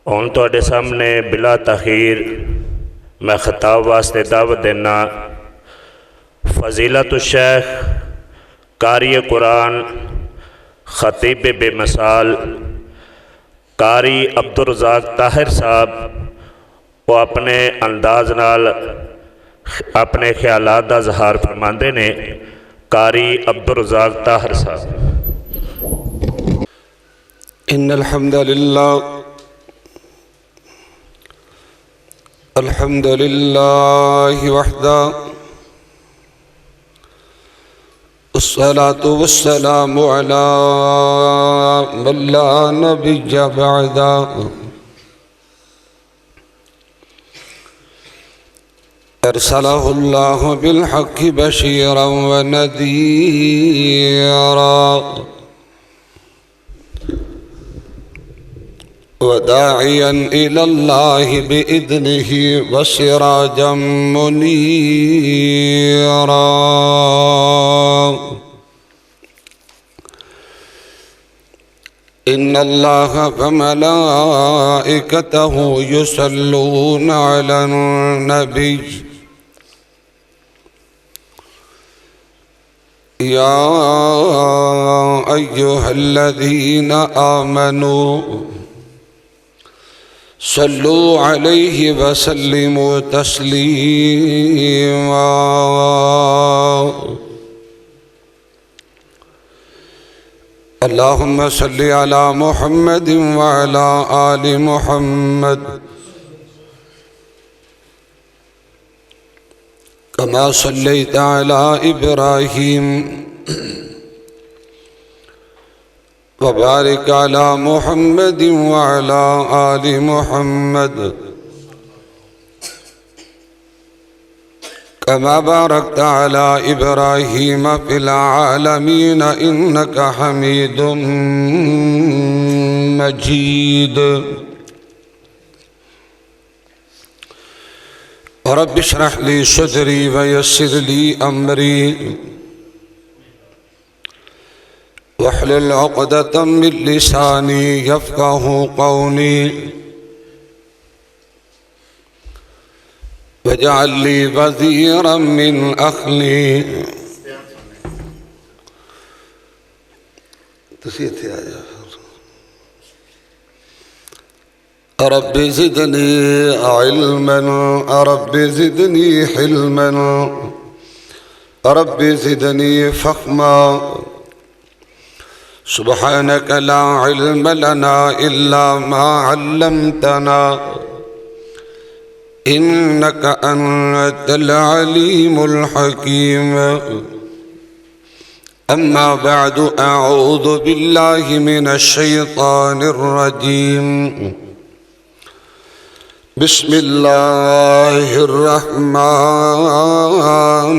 ہن تواڈے سامنے بلا تاخیر میں خطاب واسطے دعوت دینا فضیلت الشیخ قاری قرآن خطیب بے مثال قاری عبدالرزاق طاہر صاحب وہ اپنے انداز نال اپنے خیالات دا اظہار فرماندے نے۔ قاری عبدالرزاق طاہر صاحب۔ ان الحمد للہ وحدہ والصلاة والسلام على من لا نبی بعدہ ارسلہ اللہ بالحق بشیرا ونذیرا وداعیا إلى الله بإذنه وسراجا منيرا إن الله وملائكته يصلون على النبي يا أيها الذين آمنوا صلوا عليه وسلموا تسليما اللهم صل على محمد وعلى آل محمد كما صليت على إبراهيم وبارك على محمد وعلى آل محمد كما باركت على إبراهيم في العالمين إنك حميد مجيد رب اشرح لي صدري ويسر لي أمري واحلل عقدة من لساني يفقه قولي واجعل لي وزيرا من أهلي رب زدني علما رب زدني حلما رب زدني فهما سبحانك لا علم لنا إلا ما علمتنا إنك أنت العليم الحكيم أما بعد أعوذ بالله من الشيطان الرجيم بسم الله الرحمن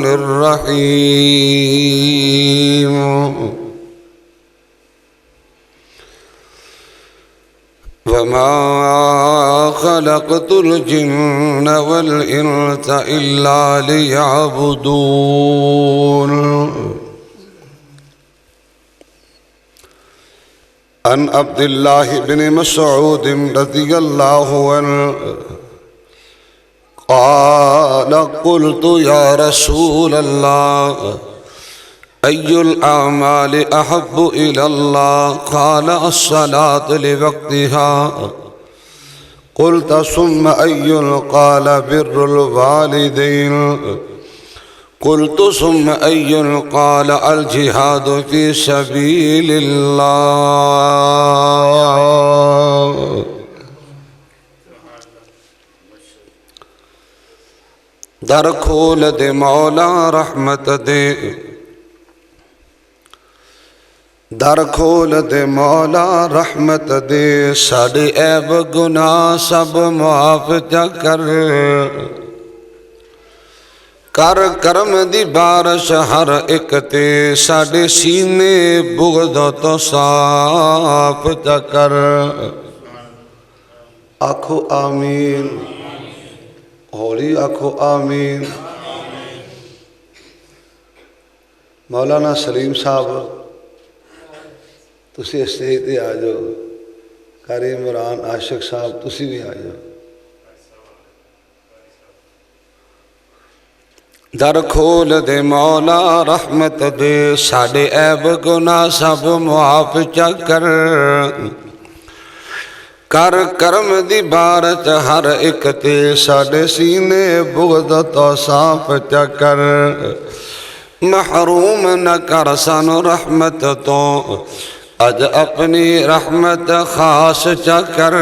الرحيم وما خلقت الجن والإنس إلا ليعبدون عن عبد الله بن مسعود رضي الله عنه قال قلت يا رسول الله أي الأعمال أحب إلى الله قال الصلاة لوقتها قلت ثم أي قال بر الوالدين قلت ثم أي قال الجهاد في سبيل الله در کھول دے مولا رحمت دے در کھول دے مولا رحمت دے ساڑے عیب گناہ سب معاف جا کر کرم دی بارش ہر ایک تے ساڑے سینے بغض تو صاف جا کر آکھو آمین ہولی آکھو آمین مولانا سلیم صاحب تسی اسٹیج تے آ جاؤ قاری عمران عاشق صاحب تسی بھی آ جاؤ. در کھول دے مولا رحمت دے ساڈے عیب گناہ سب معاف چا کر کر کرم دی بارچ ہر ایک تے ساڈے سینے بغض تو صاف چا کر محروم نہ کر سانو رحمت تو اج اپنی رحمت خاص چا کر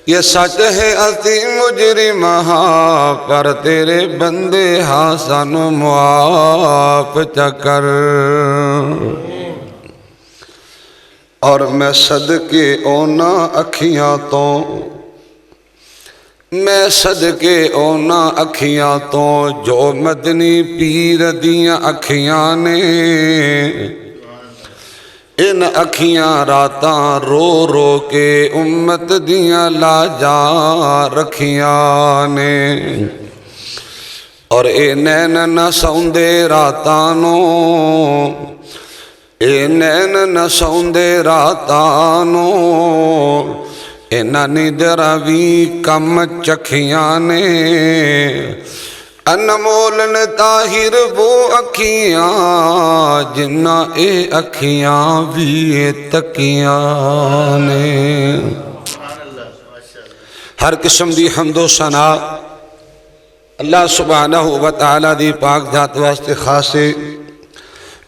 یہ سچ ہے اسی مجرم ہاں پر تیرے بندے ہاں سانو معاف چا کر. اور میں صدقے اونا اکھیاں تو میں صدقے اونا اکھیاں تو جو مدنی پیر دیاں اکھیاں نے ان اکھیاں راتاں رو رو کے امت دیاں لاجا رکھیاں نے اور اے نین نہ سوندے راتانو اے نین نہ سوندے راتانو انہاں نیندراں وی کم چکھیاں نے انمولن طاہر وہ اکھیاں جنہ اے اکھیاں بھی تکیاں نے. ہر قسم دی حمد و ثنا اللہ سبحانہ و تعالیٰ دی پاک ذات واسطے خاصے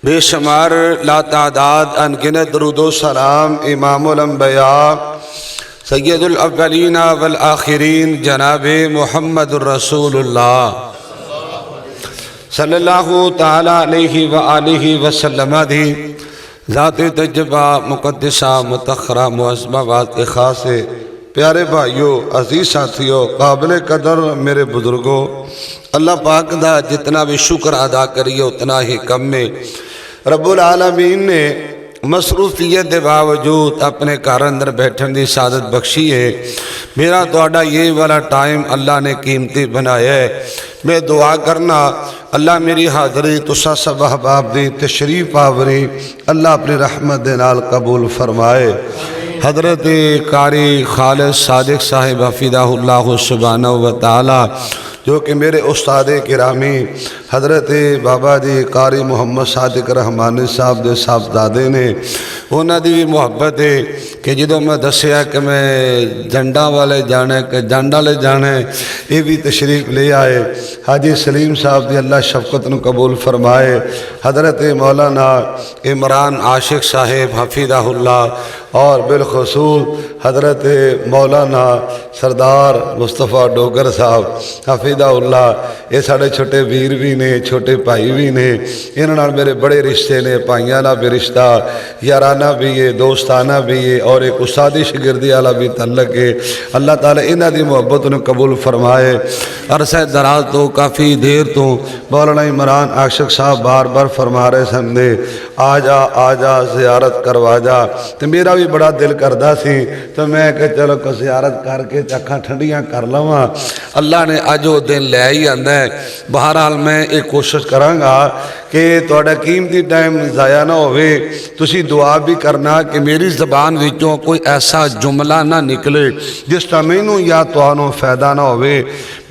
بے شمار لا تعداد انگنت درود و سلام امام الانبیاء سید الاولین والآخرین جناب محمد الرسول اللہ صلی اللہ تعالیٰ علیہ وآلہ وسلم دی ذات تجبہ مقدسہ متخرہ معظمہ واسطے خاصے. پیارے بھائیو عزیز ساتھیو قابل قدر میرے بزرگوں اللہ پاک دا جتنا بھی شکر ادا کریے اتنا ہی کم میں. رب العالمین نے مصروفیت دے باوجود اپنے گھر اندر بیٹھن دی سعادت بخشی ہے. میرا توڑا یہ والا ٹائم اللہ نے قیمتی بنایا ہے. میں دعا کرنا اللہ میری حاضری تسا سب احباب دی تشریف آوری اللہ اپنی رحمت دے نال قبول فرمائے. حضرت قاری خالد صادق صاحب حفظہ اللہ سبحانہ و تعالی جو کہ میرے استاد گرامی حضرت بابا جی قاری محمد صادق رحمانی صاحب دے صاحبزادے نے انہاں دی بھی محبت ہے کہ جدوں میں دسیا کہ میں جنڈا والے جانے کہ جنڈا لے جانے یہ بھی تشریف لے آئے. حاجی سلیم صاحب دی اللہ شفقت نو قبول فرمائے. حضرت مولانا عمران عاشق صاحب حفظہ اللہ اور بالخصوص حضرت مولانا سردار مصطفیٰ ڈوگر صاحب حفظہ اللہ یہ ساڑھے چھوٹے ویر بھی نے چھوٹے بھائی بھی نے انہوں نے میرے بڑے رشتے نے بھائیانہ بھی رشتہ یارانہ بھی ہے دوستانہ بھی ہے اور ایک استادی شگردی والا بھی تعلق ہے. اللہ تعالیٰ انہاں دی محبت نے قبول فرمائے. عرصہ دراز تو کافی دیر تو مولانا عمران عاشق صاحب بار بار فرما رہے سمجھے آ جا زیارت کروا جا. تو میرا بھی بڑا دل کردہ سی تو میں کہ چلو کو زیارت کر کے اکھاں ٹھنڈیاں کر لواں. اللہ نے اج وہ دن لے ہی آندا ہے. بہرحال میں ایک کوشش کراں گا کہ تہاڈا قیمتی ٹائم ضائع نہ ہوئے. تسی دعا بھی کرنا کہ میری زبان وچوں کوئی ایسا جملہ نہ نکلے جس تا مینوں یا تہانوں فائدہ نہ ہوئے.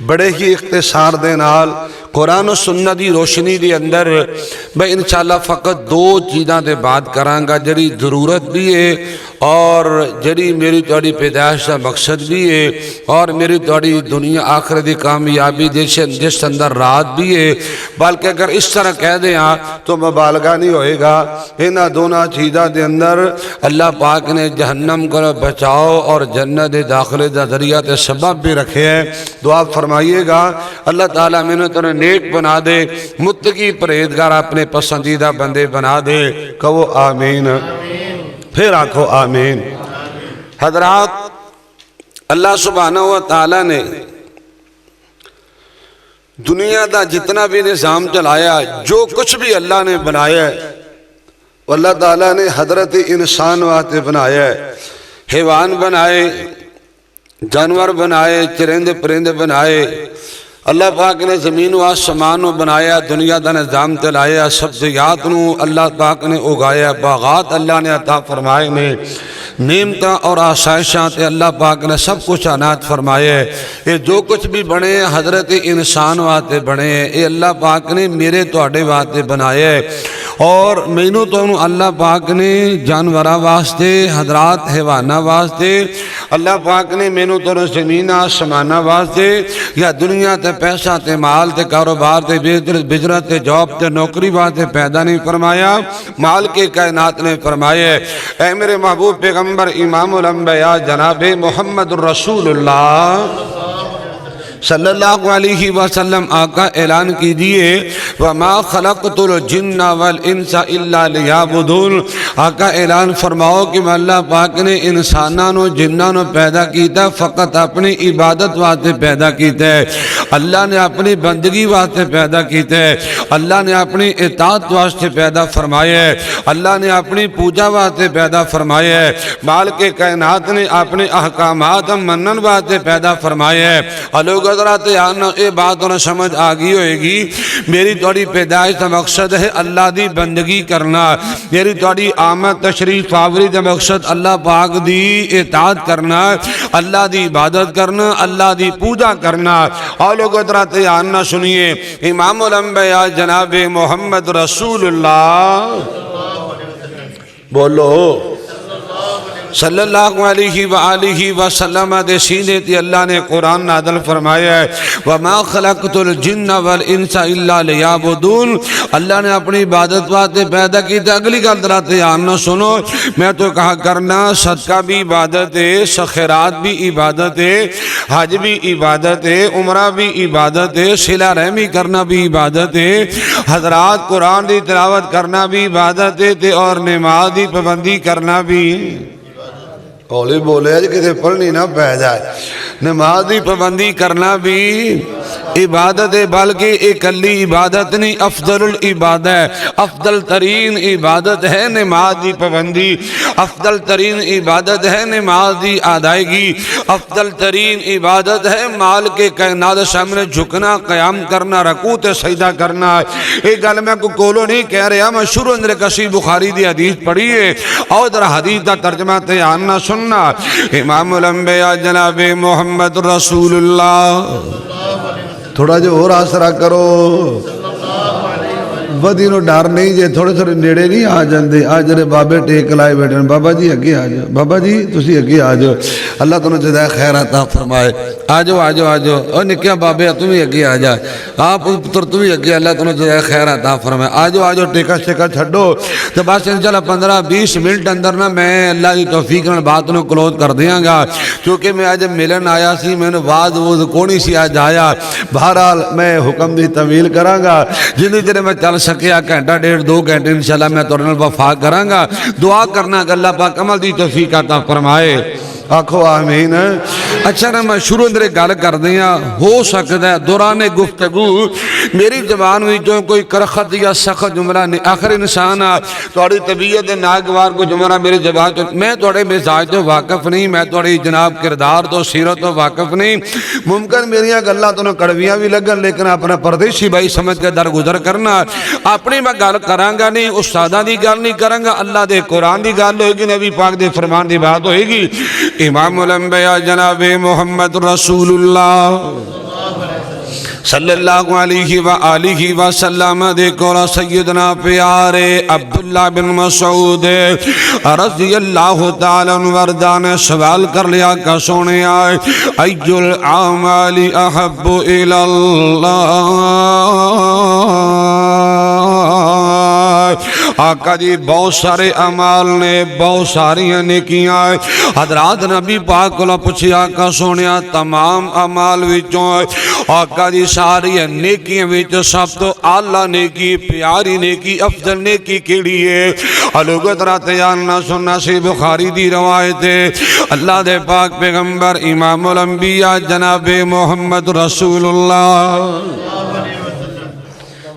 بڑے ہی اختصار دے نال قرآن و سنت دی روشنی دی اندر میں انشاءاللہ فقط دو چیزاں دے بات کراں گا جڑی ضرورت بھی ہے اور جڑی میری تہاڈی پیدائش دا مقصد بھی ہے اور میری تہاڈی دنیا آخرت دی کامیابی جس اندر رات بھی ہے. بلکہ اگر اس طرح کہہ دیاں تو مبالغہ نہیں ہوئے گا. انہاں دونوں چیزاں دے اندر اللہ پاک نے جہنم کو بچاؤ اور جنت داخلے دا ذریعہ تے سبب بھی رکھے ہیں. دعا فرمائیے گا اللہ تعالیٰ میں نے تو نیک بنا دے متقی پرہیزگار اپنے پسندیدہ بندے بنا دے. کہو آمین پھر آنکھو آمین. حضرات اللہ سبحانہ و تعالیٰ نے دنیا دا جتنا بھی نظام چلایا جو کچھ بھی اللہ نے بنایا ہے اللہ تعالیٰ نے حضرت انسان واسطے بنایا ہے. حیوان بنائے جانور بنائے چرند پرند بنائے. اللہ پاک نے زمین و آسمان نو بنایا دنیا دا نظام چلایا سبزیات نو اللہ پاک نے اگایا باغات اللہ نے عطا فرمائے نے نعمت اور آسائشات اللہ پاک نے سب کچھ عنایت فرمائے. یہ جو کچھ بھی بنے حضرت انسان واسطے بنے, یہ اللہ پاک نے میرے تواڈے واسطے بنائے. اور مینوں تانوں اللہ پاک نے جانوراں واسطے, حضرات حیواناں واسطے, اللہ پاک نے مینوں تانوں زمین آسماناں واسطے, یا دنیا تے پیسہ تے مال تے کاروبار تے بزنس تے جاب تے نوکری واسطے پیدا نہیں فرمایا, مال کے کائنات نے فرمایا. اے میرے محبوب پیغمبر امام الانبیاء جناب محمد الرسول اللہ صلی اللہ علیہ وسلم آقا اعلان کیجئے وَمَا خَلَقْتُ الْجِنَّ وَالْإِنسَ إِلَّا لِيَعْبُدُونَ. آقا اعلان فرماؤ کہ میں اللہ پاک نے انسانانوں جنانوں پیدا کیتا فقط اپنی عبادت واسطے پیدا کیتا ہے. اللہ نے اپنی بندگی واسطے پیدا کیتا ہے, اللہ نے اپنی اطاعت واسطے پیدا فرمایا ہے, اللہ نے اپنی پوجا واسطے پیدا فرمایا ہے, مال کے کائنات نے اپنے احکامات منن واسطے پیدا فرمایا ہے. لوگ حضرات یہ بات انہیں سمجھ آگئی ہوئے گی, میری توڑی پیدائش کا مقصد ہے اللہ دی بندگی کرنا, میری توڑی آمد تشریف آوری کا مقصد اللہ پاک دی اطاعت کرنا, اللہ دی عبادت کرنا, اللہ دی پوجا کرنا. اور لوگ حضرات نہ سنیے, امام الانبیاء جناب محمد رسول اللہ بولو صلی اللہ علیہ وآلہ وسلم دے سینے تے اللہ نے قرآن نازل فرمایا ہے وَمَا خَلَقْتُ الْجِنَّ وَالْإِنسَ إِلَّا لِيَعْبُدُونَ. اللہ نے اپنی عبادت واسطے پیدا کی تھی. اگلی گل ذرا دھیان نہ سنو, میں تو کہا کرنا صدقہ بھی عبادت ہے, خیرات بھی عبادت ہے, حج بھی عبادت ہے, عمرہ بھی عبادت ہے, صلہ رحمی کرنا بھی عبادت ہے, حضرات قرآن دی تلاوت کرنا بھی عبادت ہے, اور نماز دی پابندی کرنا بھی. اولی بولے آج کسی پڑھنی نہ پہ جائے. نماز دی پابندی کرنا بھی عبادت ہے, بلکہ اکلی عبادت نہیں, افضل العبادت ہے, افضل ترین عبادت ہے نماز دی پابندی, افضل ترین عبادت ہے نماز دی ادائیگی, افضل ترین عبادت ہے مال کے کائنات سامنے جھکنا, قیام کرنا, رکوع تے سجدہ کرنا. ایک گل میں کو کولو نہیں کہہ رہا, میں شروع اندر کسی بخاری دی حدیث پڑھی ہے, اور در حدیث دا ترجمہ تیان نہ سننا. امام الانبیاء جناب محمد رسول اللہ تھوڑا جو اور آسرا کرو, بدی نو ڈر نہیں جے, تھوڑے تھوڑے نیڑے نہیں آ جاندے. آج جڑے بابے ٹیک لائے بیٹھے بابا جی اگے آ جاؤ, بابا جی تسی اگے آ جاؤ, اللہ تانوں جزائے خیر عطا فرمائے. آ جاؤ آ جاؤ آ جاؤ, او نکیا بابے تم بھی اگے آ جا, آپ پتر تم بھی اگے, اللہ تانوں جزائے خیر عطا فرمائے. آ جاؤ آ جاؤ, ٹیکا شیکا چھڈو تو بس انشاءاللہ 15-20 منٹ اندر نا میں اللہ دی توفیق نال بات نو کلوز کر دیاں گا, کیونکہ میں آج ملن آیا سی, میں نے واز ووز کونی سی آج آیا. بہرحال میں حکم دی طویل کراں گا, جنی چر میں چل سکیا گھنٹہ 1.5-2 گھنٹے انشاءاللہ میں تہاڈے نال وفا کراں گا. دعا کرنا کہ اللہ پاک عمل دی توفیق عطا فرمائے. آکھو آمین. اچھا نا میں شروع اندر گل کر دیا, ہو سکتا ہے دوران گفتگو میری زبان وچوں کوئی کرخت یا سخت جملہ نہیں, آخر انسان تہاڈی طبیعت ناگوار کو جملہ میری زبان تو, میں تہاڈے مزاج تو واقف نہیں, میں تہاڈی جناب کردار تو سیرت تو واقف نہیں. ممکن میریاں گلاں تانوں کڑویاں بھی لگن, لیکن اپنا پردیسی بھائی سمجھ کے درگزر کرنا. اپنی میں گل کراں گا نہیں, استاداں دی گل نہیں کراں گا, اللہ دے قرآن دی گل ہوئے گی, نبی پاک دے فرمان دی بات ہوئے گی. امام الانبیاء جناب محمد رسول اللہ صلی اللہ علیہ وآلہ وسلم دیکھو سیدنا پیارے عبداللہ بن مسعود رضی اللہ تعالیٰ عنہ نے سوال کر لیا کہ سونے آئے ایّ العامل احب الاللہ. آقا جی بہت سارے عمال نے, بہت ساری نیکیاں. حضرات نبی پاک کو پوچھیا آقا سونیا تمام عمال وچوں آقا جی ساری نیکیاں وچ سب تو اعلیٰ نیکی, پیاری نیکی, افضل نیکی کیڑی ہے؟ لوگ ترا تیان نہ سننا سی بخاری دی روایت ہے. اللہ دے پاک پیغمبر امام الانبیاء جناب محمد رسول اللہ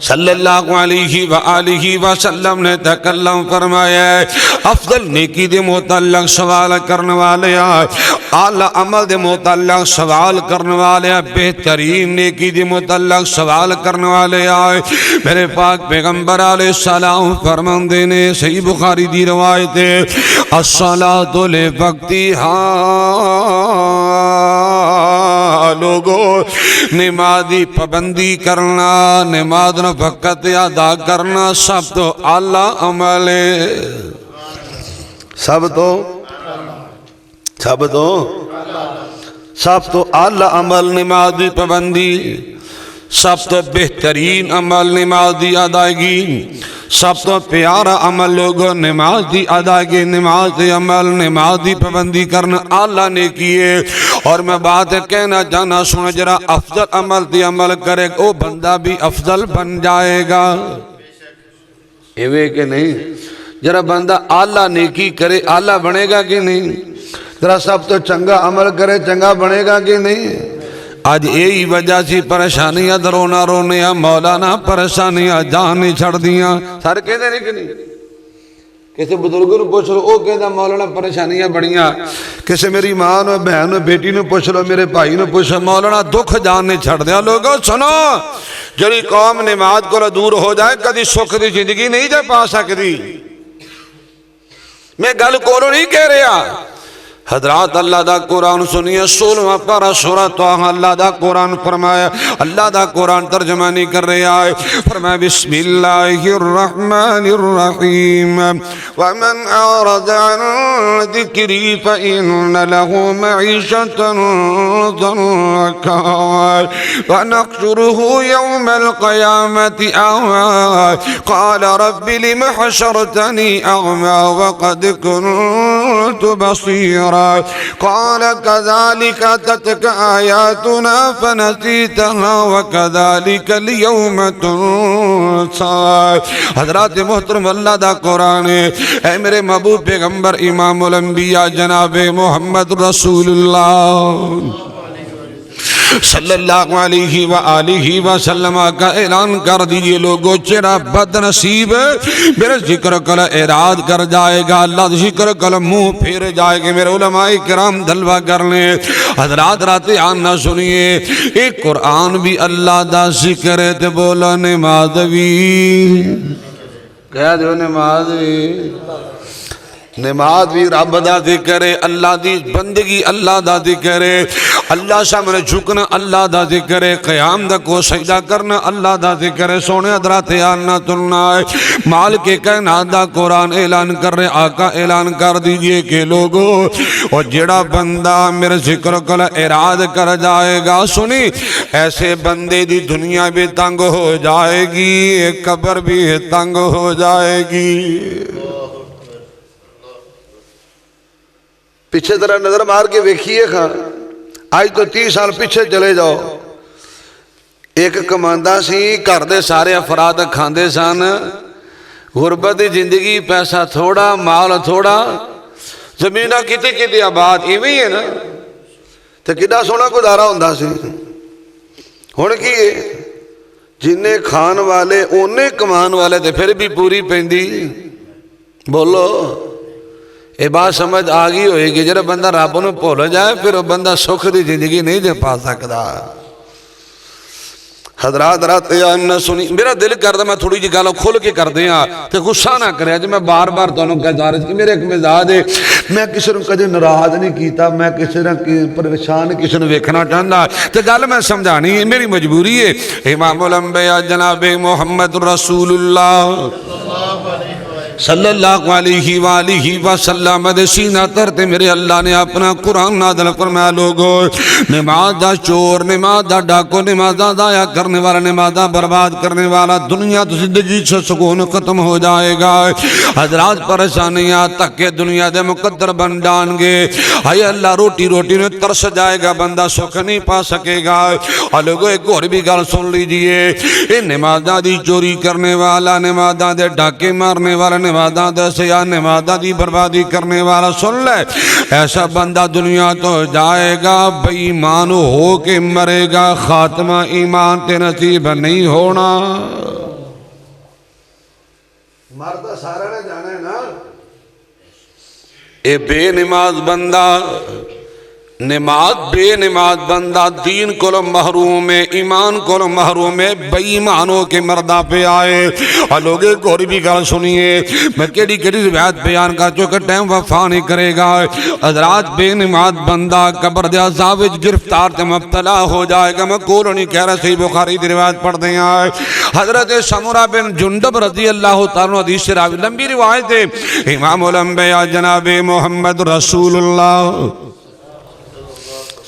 صلی اللہ علیہ وآلہ وسلم نے تکلم فرمایا ہے افضل نیکی دے متعلق سوال کرنے والے آئے اعلیٰ عمل دے متعلق سوال کرنے والے آئے بہترین نیکی دے متعلق سوال کرنے والے آئے میرے پاک پیغمبر علیہ السلام فرماندے نے صحیح بخاری دی روایت ہے الصلاۃ لوقتہا لوگو نمازی پابندی کرنا نماز نہ وقت ادا کرنا سب تو اعلیٰ عمل ہے سب تو اعلیٰ عمل نمازی پابندی سب تو بہترین عمل نمازی ادائیگی سب تو پیارا عمل لوگوں نماز دی ادائیگی نماز دی عمل نماز دی پابندی کرنا اللہ نے کیے اور میں بات کہنا چاہنا سن جرا افضل عمل دی عمل کرے وہ بندہ بھی افضل بن جائے گا ایوے کہ نہیں جرا بندہ اللہ نیکی کرے اللہ بنے گا کہ نہیں جرا سب تو چنگا عمل کرے چنگا بنے گا کہ نہیں آج یہی وجہ سی پریشانیاں درونا رونے مولانا پریشانیاں جان چھڑ دیاں سارے کہتے نہیں کہ نہیں کسی بزرگوں نے پوچھ لو وہ کہتا مولانا پریشانیاں بڑیاں کسی میری ماں نو بہن نو بیٹی نو پوچھ لو میرے بھائی نو پوچھ لو مولانا دکھ جان نہیں چھڑ دیا لوگوں سنو جڑی قوم نماز کو دور ہو جائے کدی سکھ دی زندگی نہیں جا پا سکتی میں گل کولو نہیں کہہ رہا حضرات اللہ دا قرآن سنیے 16واں پارہ سورہ طٰہٰ اللہ دا قرآن فرمایا اللہ دا قرآن ترجمہ نہیں کر رہے آئے فرمایا بسم اللہ الرحمن الرحیم ومن اعرض عن ذکری فإن له معیشة ضنکا ونحشره يوم القیامة أعمى قال رب لم حشرتني أعمى وقد كنت بصيرا قال كذلك أتتك آياتنا فنسيتها وكذلك اليوم تنسى حضرات محترم اللہ دا قرآن ہے اے میرے محبوب پیغمبر امام الانبیاء جناب محمد رسول اللہ صلی اللہ علیہ وآلہ وسلم کا اعلان کر دیئے لوگو چرا بد نصیب میرے ذکر کل اراد کر جائے گا اللہ ذکر کل منہ پھیر جائے گا میرے علماء کرام دلوہ کر لیں حضرات رات آنا سنیے ایک قرآن بھی اللہ دا ذکر ہے تے بولا نماز بھی کہہ دیو نماز بھی نماز بھی رب دا ذکر ہے اللہ دی بندگی اللہ دا ذکر ہے اللہ سامنے جھکنا اللہ دا ذکر ہے قیام دا کو سجدہ کرنا اللہ دا ذکر ہے سونے حضرات آنا تلنا ہے مال کے کائنات دا قرآن اعلان کر رہے آقا اعلان کر دیجئے کہ لوگو اور جڑا بندہ میرے ذکر کل اراد کر جائے گا سنی ایسے بندے دی دنیا بھی تنگ ہو جائے گی قبر بھی تنگ ہو جائے گی پیچھے ذرا نظر مار کے ویکھیے خان آج تو 30 سال پیچھے چلے جاؤ ایک کماندہ سی گھر دے سارے افراد کھاندے سن غربت دی زندگی پیسہ تھوڑا مال تھوڑا زمینہ کتے کتے آباد ایویں ہی ہے نا تو کڈا سونا گزارا ہوندا سی ہن کی جنہیں کھان والے اونے کمان والے تے پھر بھی پوری پیندی بولو یہ بات سمجھ آگئی ہوئے گی جب بندہ رب نو بھول جائے پھر وہ بندہ سکھ دی زندگی نہیں دے پا سکتا حضرات رات نہ سنی میرا دل کرتا میں تھوڑی جی گل کھل کے کر دیا تو غصہ نہ کرے جی میں بار بار تمہیں کہتا رہا کہ میرے ایک مزاج ہے میں کسی نے کدی ناراض نہیں کیتا میں کسی نے پریشان کسی نے ویکھنا چاہتا تو گل میں سمجھانی ہے میری مجبوری ہے امام الانبیاء جناب محمد رسول اللہ صلی اللہ علیہ وآلہ وسلم دے سینہ ترتے میرے اللہ نے اپنا قرآن نازل فرمایا لوگو نماز دا چور نماز دا ڈاکو نماز دا ضائع کرنے والا نماز دا برباد کرنے والا دنیا تو زندگی سے سکون ختم ہو جائے گا حضرات پریشانیاں تک کہ دنیا دے مقدر بن جان گے اے اللہ روٹی روٹی نے ترس جائے گا بندہ سکھ نہیں پا سکے گا اور لوگو ایک اور بھی گل سن لیجئے اے نماز دا دی چوری کرنے والا نماز دا دے ڈاکے مارنے والا نمازاں دے سیا نمازاں دی بربادی کرنے والا سن لے ایسا بندہ دنیا تو جائے گا بے ایمان ہو کے مرے گا خاتمہ ایمان تے نصیب نہیں ہونا مرد سارا نے جانا ہے نا. اے بے نماز بندہ نماز بے نماز بندہ دین کو محروم ہے, ایمان کو محروم ہے, بے ایمانوں کے مردہ پہ آئے. اور لوگے گوری بھی گل سنیے, میں کیڑی روایت بیان کر چکا, ٹائم وفا نہیں کرے گا. حضرات بے نماز بندہ قبر دے عذاب وچ گرفتار تے مبتلا ہو جائے گا. میں کول نہیں کہہ رہا, صحیح بخاری دی روایت پڑھ دیں آئے. حضرت سمرہ بن جندب رضی اللہ تعالیٰ حدیث راوی, لمبی روایت ہے. امام الانبیاء جناب محمد رسول اللہ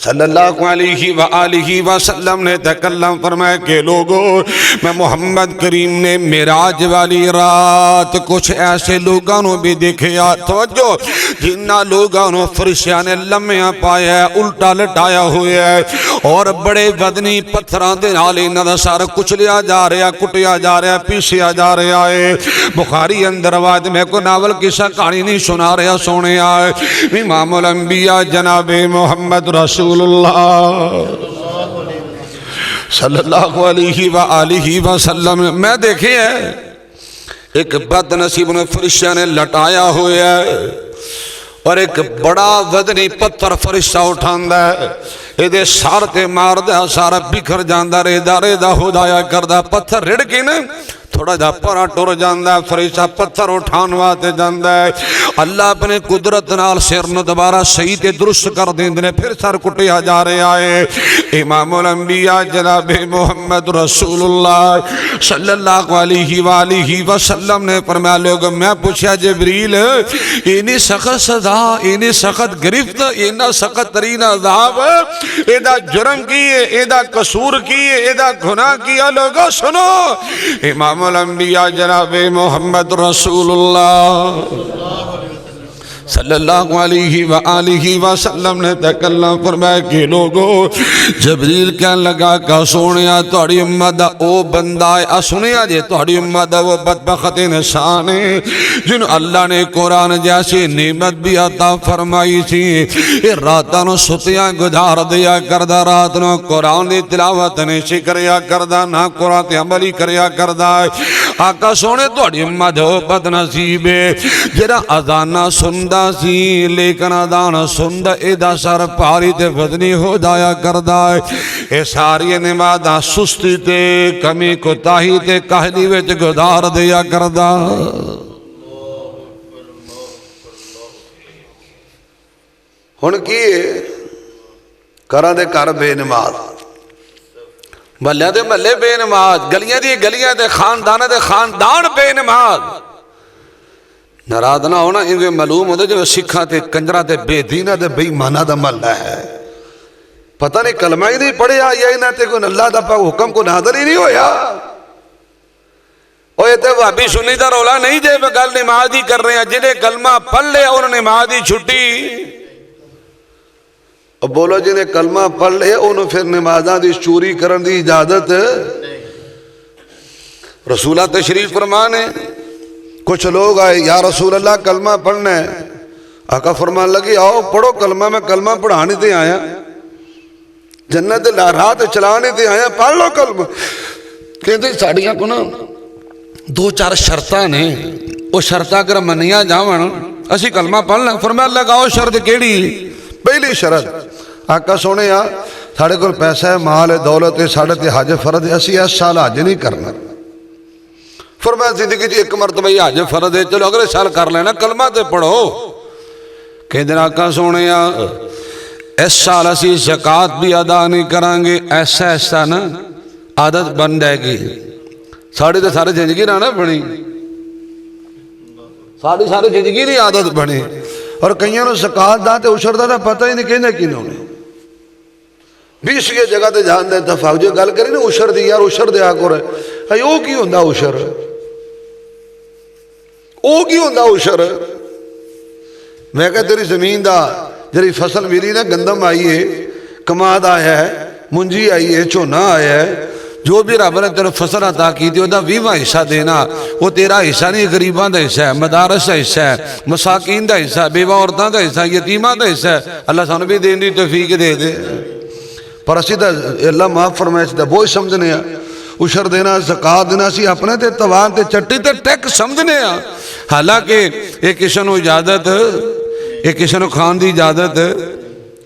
صلی اللہ علیہ وآلہ وسلم نے تکلم فرمایا کہ لوگوں, میں محمد کریم نے معراج والی رات کچھ ایسے لوگوں نے بھی دیکھیا. توجہ, جنہ لوگوں نے فرشتیاں نے لمحہ پایا ہے, الٹا لٹایا ہویا ہے, اور بڑے بدنی پتھران دے نال انہاں دا سر کچلیا جا رہا, کٹیا جا رہا, پیسیا جا رہا ہے. بخاری اندر روایت میں کوئی ناول قصہ کہانی نہیں سنا رہا سونے آئے. امام الانبیاء جناب محمد رسول اللہ صلی اللہ علیہ وآلہ وسلم, میں دیکھے ہے ایک بد نصیب نے فرشتہ نے لٹایا ہویا ہے, اور ایک بڑا وزنی پتھر فرشتہ اٹھاندا ہے. ایدے سار تے مار دیا, سارا بکھر جاندہ, ریدہ ریدہ ہو جایا کردہ. پتھر رڑ کے نا تھوڑا جا پرا ٹور جاندہ ہے, فرشتہ پتھر اٹھانواتے جاندہ ہے. اللہ اپنے قدرت نال سر نو دوبارہ صحیح تے درست کر دیندنے, پھر سر کٹیا جا رہے آئے. امام الانبیاء جناب محمد رسول اللہ صلی اللہ علیہ وآلہ وسلم نے فرمایا, لوگ میں پوچھا جبریل اینی سخت سزا, اینی سخت گرفت, اینا سخت ترین عذاب, ایدہ جرم کیے, ایدہ قصور کیے, ایدہ گناہ کیا. لوگوں سنو, امام الانبیاء جناب محمد رسول اللہ صلی اللہ علیہ وآلہ وسلم نے تکلم فرمایا کہ لوگوں, جبریل کہنے لگا کہ سونیا توڑی امت او بندہ ہے, سنیا جے توڑی امت وہ بدبخت انسان ہے جن اللہ نے قرآن جیسی نعمت بھی عطا فرمائی تھی. راتاں نو ستیاں گزار دیا کردہ, رات نو قرآن دی تلاوت نہیں کریا کردہ, نہ قرآن تے عملی کریا کردہ. آقا سونے توڑی امت ہو بد نصیب ہے جرا اذانہ سندہ سی, لیکن اذان سندہ ایدہ سر پاری تے وزنی ہو جایا کردہ ہے. اے ساری نمازاں سستی تے کمی کوتاہی تے کہلی وچ گزار دیا کردہ. ہن کی کراں دے کر بے نماز, محلے دے محلے بے نماز, گلیاں دی گلیاں دے خاندان دے خاندان بے نماز. ناراض نہ ہونا, انہیں معلوم ہوتا جو سکھاں تے کنجرہ تے بے دینہ تے بے ایمانہ دا محلہ ہے. پتہ نہیں کلمہ ہی نہیں پڑھیا, یا انہاں تے کوئی اللہ دا پاک حکم کو نادر ہی نہیں ہویا. اور یہ تے وہابی سنی دا رولا نہیں جے میں گل نماز ہی کر رہے ہیں, جنہیں کلمہ پڑھ لے انہوں نے نماز ہی چھٹی. اب بولو جنہیں کلمہ پڑھ لے انہوں پھر نمازاں دی چوری کرن دی اجازت. رسولہ تشریف فرمانے, کچھ لوگ آئے, یا رسول اللہ کلمہ پڑھنا ہے. آقا فرمان لگی آؤ پڑھو کلمہ, میں کلمہ پڑھانے تے آیا, جنت راہ چلانے تے آیا, پڑھ لو کلمہ. کہتے ساڑیاں کو نا دو چار شرطاں نے, وہ شرطاں اگر منیا جاون اسی کلمہ پڑھ لیں. فرمایا لگاؤ شرط کیڑی؟ پہلی شرط, آقا سونے آ ساڑھے کو پیسہ ہے, مال ہے, دولت ہے, ساڑھے تے حج فرض ہے, اسی اس سال حج نہیں کرنا. فرمایا زندگی جی ایک مرتبہ ہی حج فرض ہے, چلو اگلے سال کر لینا, کلمہ تے پڑھو. کہ دن آقا سونے آ اس سال اسی زکاة بھی ادا نہیں کرانگے, ایسا ایسا نا عادت بن جائے گی. ساڑھے تے سارے زندگی نہ بنی, سارے زندگی نہیں عادت بنی. اور کئیوں نے زکاة دا تے اشر دا پتہ ہی نہیں کہنے کینوں نے 20 کے جگہ تے جان دے تفاق جو گل کری نا اشر دی, یار اشر دیا کو رہے او کی ہوندہ اشر, او کی ہوندہ اشر. میں کہا تیری زمین دا جری فصل میری نا گندم آئی ہے, کماد آیا ہے, منجی آئی ہے, چونا آیا ہے, جو بھی رب نے تیرے فصل عطا کی دی دا 20واں حصہ دینا. وہ تیرا حصہ نہیں, غریباں دا حصہ ہے, مدارس دا حصہ ہے, مساکین دا حصہ ہے, بیوہ عورتاں دا حصہ ہے, یتیماں دا حصہ ہے. اللہ سانو بھی دین دی توفیق دے دے. پر اسی دا اللہ معاف فرمائے دا بوجھ سمجھنے ہیں. ਉਸ਼ਰ ਦੇਣਾ, ਜ਼ਕਾਤ ਦੇਣਾ, ਅਸੀਂ ਆਪਣੇ ਤੇ ਤਵਾਨ ਤੇ ਚੱਟੀ ਤੇ ਟੈਕਸ ਸਮਝਨੇ ਆ। ਹਾਲਾਂਕਿ ਇਹ ਕਿਸੇ ਨੂੰ ਇਜਾਜ਼ਤ, ਇਹ ਕਿਸੇ ਨੂੰ ਖਾਣ ਦੀ ਇਜਾਜ਼ਤ,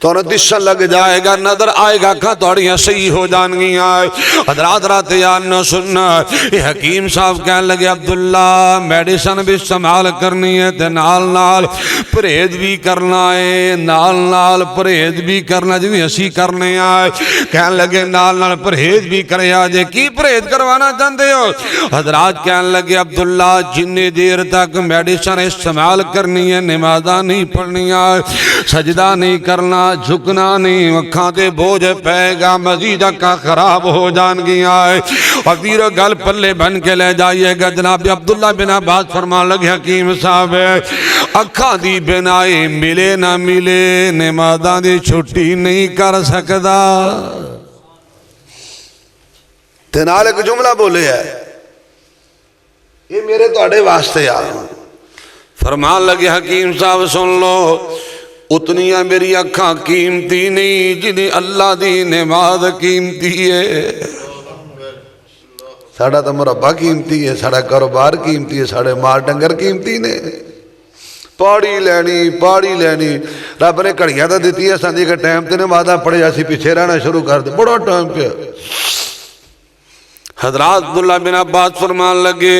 تو دشن لگ جائے گا نظر آئے گا کھا توڑیاں صحیح ہو جانگی آئے حضرات رات یاد سننا یہ حکیم صاحب کہنے لگے عبداللہ میڈیسن بھی استعمال کرنی ہے تے نال نال پرہیز بھی کرنا ہے نال نال پرہیز بھی کرنا جی اسی کرنے آئے کہنے لگے نال نال پرہیز بھی کرے آجے کی پرہیز کروانا چاہتے ہو حضرات کہنے لگے عبداللہ جنی دیر تک میڈیسن استعمال کرنی ہے نمازہ نہیں پڑھنی آئے سجدہ نہیں کرنا جھکنا نہیں اکھاں دے بوجھ پے گا مزید اکھاں خراب ہو جان گیا ہے اور پھر گل پلے بن کے لے جائیے گا جناب عبداللہ بن عباس فرمان لگے حکیم صاحب اکھاں دی بنائی ملے نہ ملے نمازاں دی چھٹی نہیں کر سکدا تنال ایک جملہ بولے ہے یہ میرے توڑے واسطے آ فرمان لگے حکیم صاحب سن لو اتنیاں میری اکھاں قیمتی نہیں جنہیں اللہ دی نماز قیمتی ہے ساڑھا تو مربع قیمتی ہے ساڑھا کاروبار قیمتی ہے ساڑھے مال ڈنگر قیمتی نے پاڑی لینی رب نے کڑیاں تو دیتی ہے سانجی کے ٹائم تے نمازہ پڑھے جاسی پیچھے رہنا شروع کر دے بڑا ٹائم پہ حضرات عبداللہ بن عباس فرمان لگے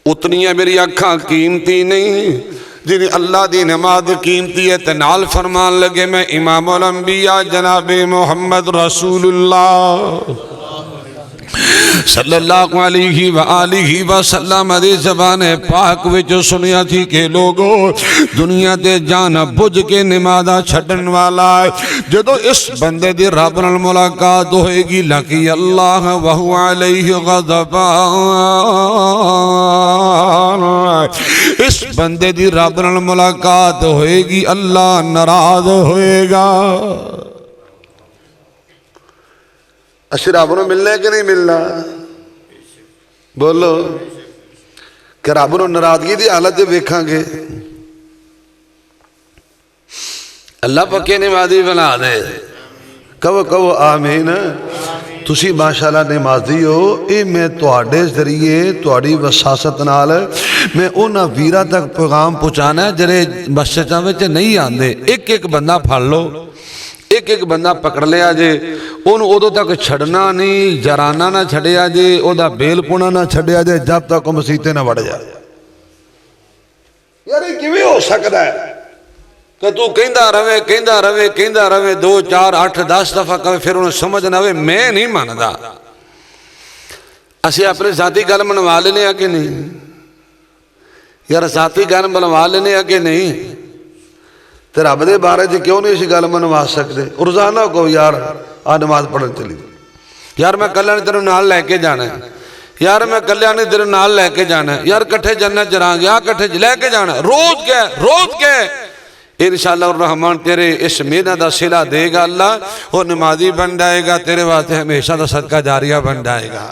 اتنیاں میری اکھاں قیمتی نہیں جنہیں اللہ دی نماز قیمتی ہے تنال فرمان لگے میں امام الانبیاء جناب محمد رسول اللہ صلی اللہ علیہ وآلہ وسلم دی زبان پاک وچ سنیا تھی کہ لوگوں دنیا تے جان بجھ کے نمازہ چھڑن والا ہے جدو اس بندے دی رب نال ملاقات ہوئے گی لقی اللہ وہو علیہ غضبان اس بندے دی رب نال ملاقات ہوئے گی اللہ ناراض ہوئے گا اچھے رب نو ملنے کہ نہیں ملنا بولو کہ رب نو ناراضگی دی حالت جب دیکھاں گے اللہ پکے نمازی بنا دے کہو آمین تسی ماشاءاللہ نمازی ہو اے میں تواڈے ذریعے تواڈی وساست نال میں انہاں ویراں تک پیغام پہنچانا ہے جڑے مسجداں وچ نہیں آندے ایک ایک بندہ پھڑ لو ایک بندہ پکڑ لیا جے انہوں ادھو تک چھڑنا نہیں جرانہ نہ چھڑیا جے ادھا بیل پونا نہ چھڑیا جے جب تک مسیطے نہ بڑھ جائے یار یہ کیویں ہو سکتا ہے کہ تو کہندہ روے 2 4 8 10 دفعہ کہے پھر انہیں سمجھ نہ ہوئے میں نہیں ماندا اسی اپنے ذاتی گل منوا لینے کہ نہیں یار ذاتی گل منوا لینے کہ نہیں تے رب دے بارے جے کیوں نہیں اسی گل منوا سکتے روزانہ کو یار آ نماز پڑھن چلی یار میں کلیاں تیرے نال لے کے جانا ہے یار میں کلیاں تیرے نال لے کے جانا ہے یار کٹھے جنت جران گیا کٹھے لے کے جانا ہے روز کے انشاءاللہ الرحمن تیرے اس مینہ دا صلہ دے گا اللہ وہ نمازی بن جائے گا تیرے واسطے ہمیشہ دا صدقہ جاریہ بن جائے گا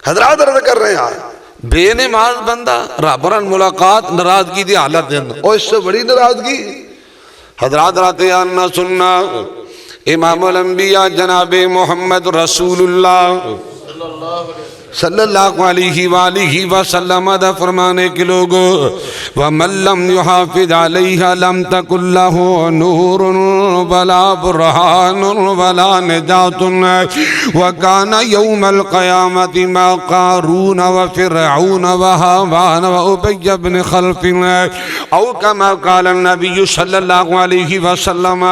حضرات عرض کر رہے ہیں بے نماز بندہ ربران ملاقات ناراضگی دی حالت دینا اور اس سے بڑی ناراضگی حضرات راتے آنا سننا امام الانبیاء جناب محمد رسول اللہ صلی اللہ علیہ وآلہ وسلم دا فرمانے کے لوگوں وَمَن لَّمْ يُحَافِظْ عَلَيْهَا لَمْ تَكُن لَّهُ نُورٌ وَلَا بُرْهَانٌ وَلَا نِجَاةٌ وَكَانَ يَوْمَ الْقِيَامَةِ مَعَ قَارُونَ وَفِرْعَوْنَ وَهَامَانَ وَأُبَيَّ بْنِ خَلْفٍ أو كما قال النبي صلی اللہ علیہ وسلم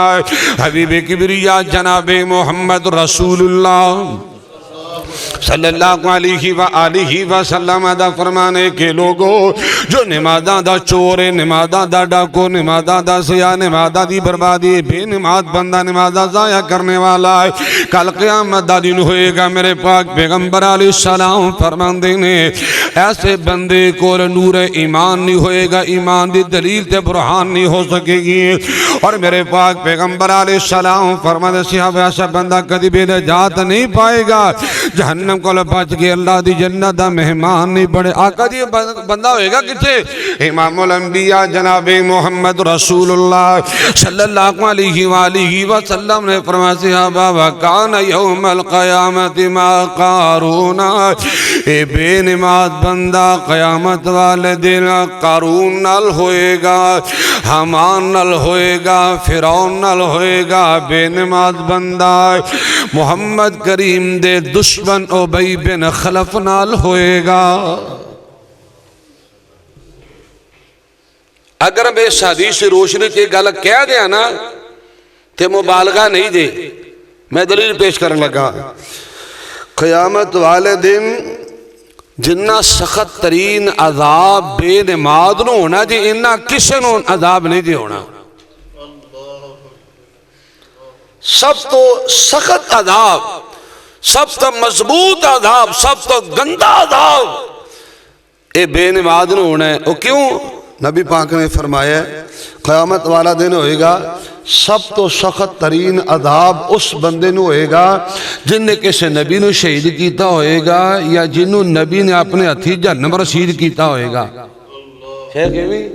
حبیب کبریاء جناب محمد رسول اللہ صلی اللہ علیہ وآلہ وسلم دا فرمانے کے لوگوں جو نمازاں دا چورے نمازاں دا ڈاکو نمازاں دا سیاہ نمازاں دی بربادی بے نماز بندہ نمازاں ضائع کرنے والا ہے کل قیامت دا دن ہوئے گا میرے پاک پیغمبر علیہ السلام فرماندے نے ایسے بندے کو نور ایمان نہیں ہوئے گا ایمان دی دلیل تے برہان نہیں ہو سکے گی اور میرے پاک پیغمبر علیہ السلام فرماتے صحابہ ایسا بندہ کدی بھی نجات نہیں پائے گا، جہنم کو بچ کے اللہ دی جنت دا مہمان نہیں بڑے۔ آقا جی بندہ ہوئے گا کتے؟ امام الانبیاء جناب محمد رسول اللہ صلی اللہ علیہ وآلہ وسلم نے فرمایا صحابہ وکان یوم القیامت ما قارون، اے بے نماز بندہ قیامت والے دن قارون نال ہوئے گا، حامان نال ہوئے گا، فرعون نال ہوئے گا، بے نماز بندہ محمد کریم دے دشمن ابی بن خلف نال ہوئے گا۔ اگر میں اس حدیث سے روشنی کی گل کہہ دیا نا تے مبالغہ نہیں دے، میں دلیل پیش کرنے لگا۔ قیامت والے دن جنہ سخت ترین عذاب بے نماز نو ہونا جی انہا کسے نو عذاب نہیں دی ہونا۔ سب تو سخت عذاب، سب تو مضبوط عذاب، سب تو گندہ عذاب اے بے نماز نو ہونا ہے۔ وہ کیوں؟ نبی پاک نے فرمایا ہے قیامت والا دن ہوئے گا سب تو سخت ترین عذاب اس بندے نو ہوئے گا جن نے کسے نبی نو شہید کیتا ہوئے گا یا جنہوں نبی نے اپنے ہتھی جہنم رسید کیتا ہوئے گا۔ ہے کہ نہیں؟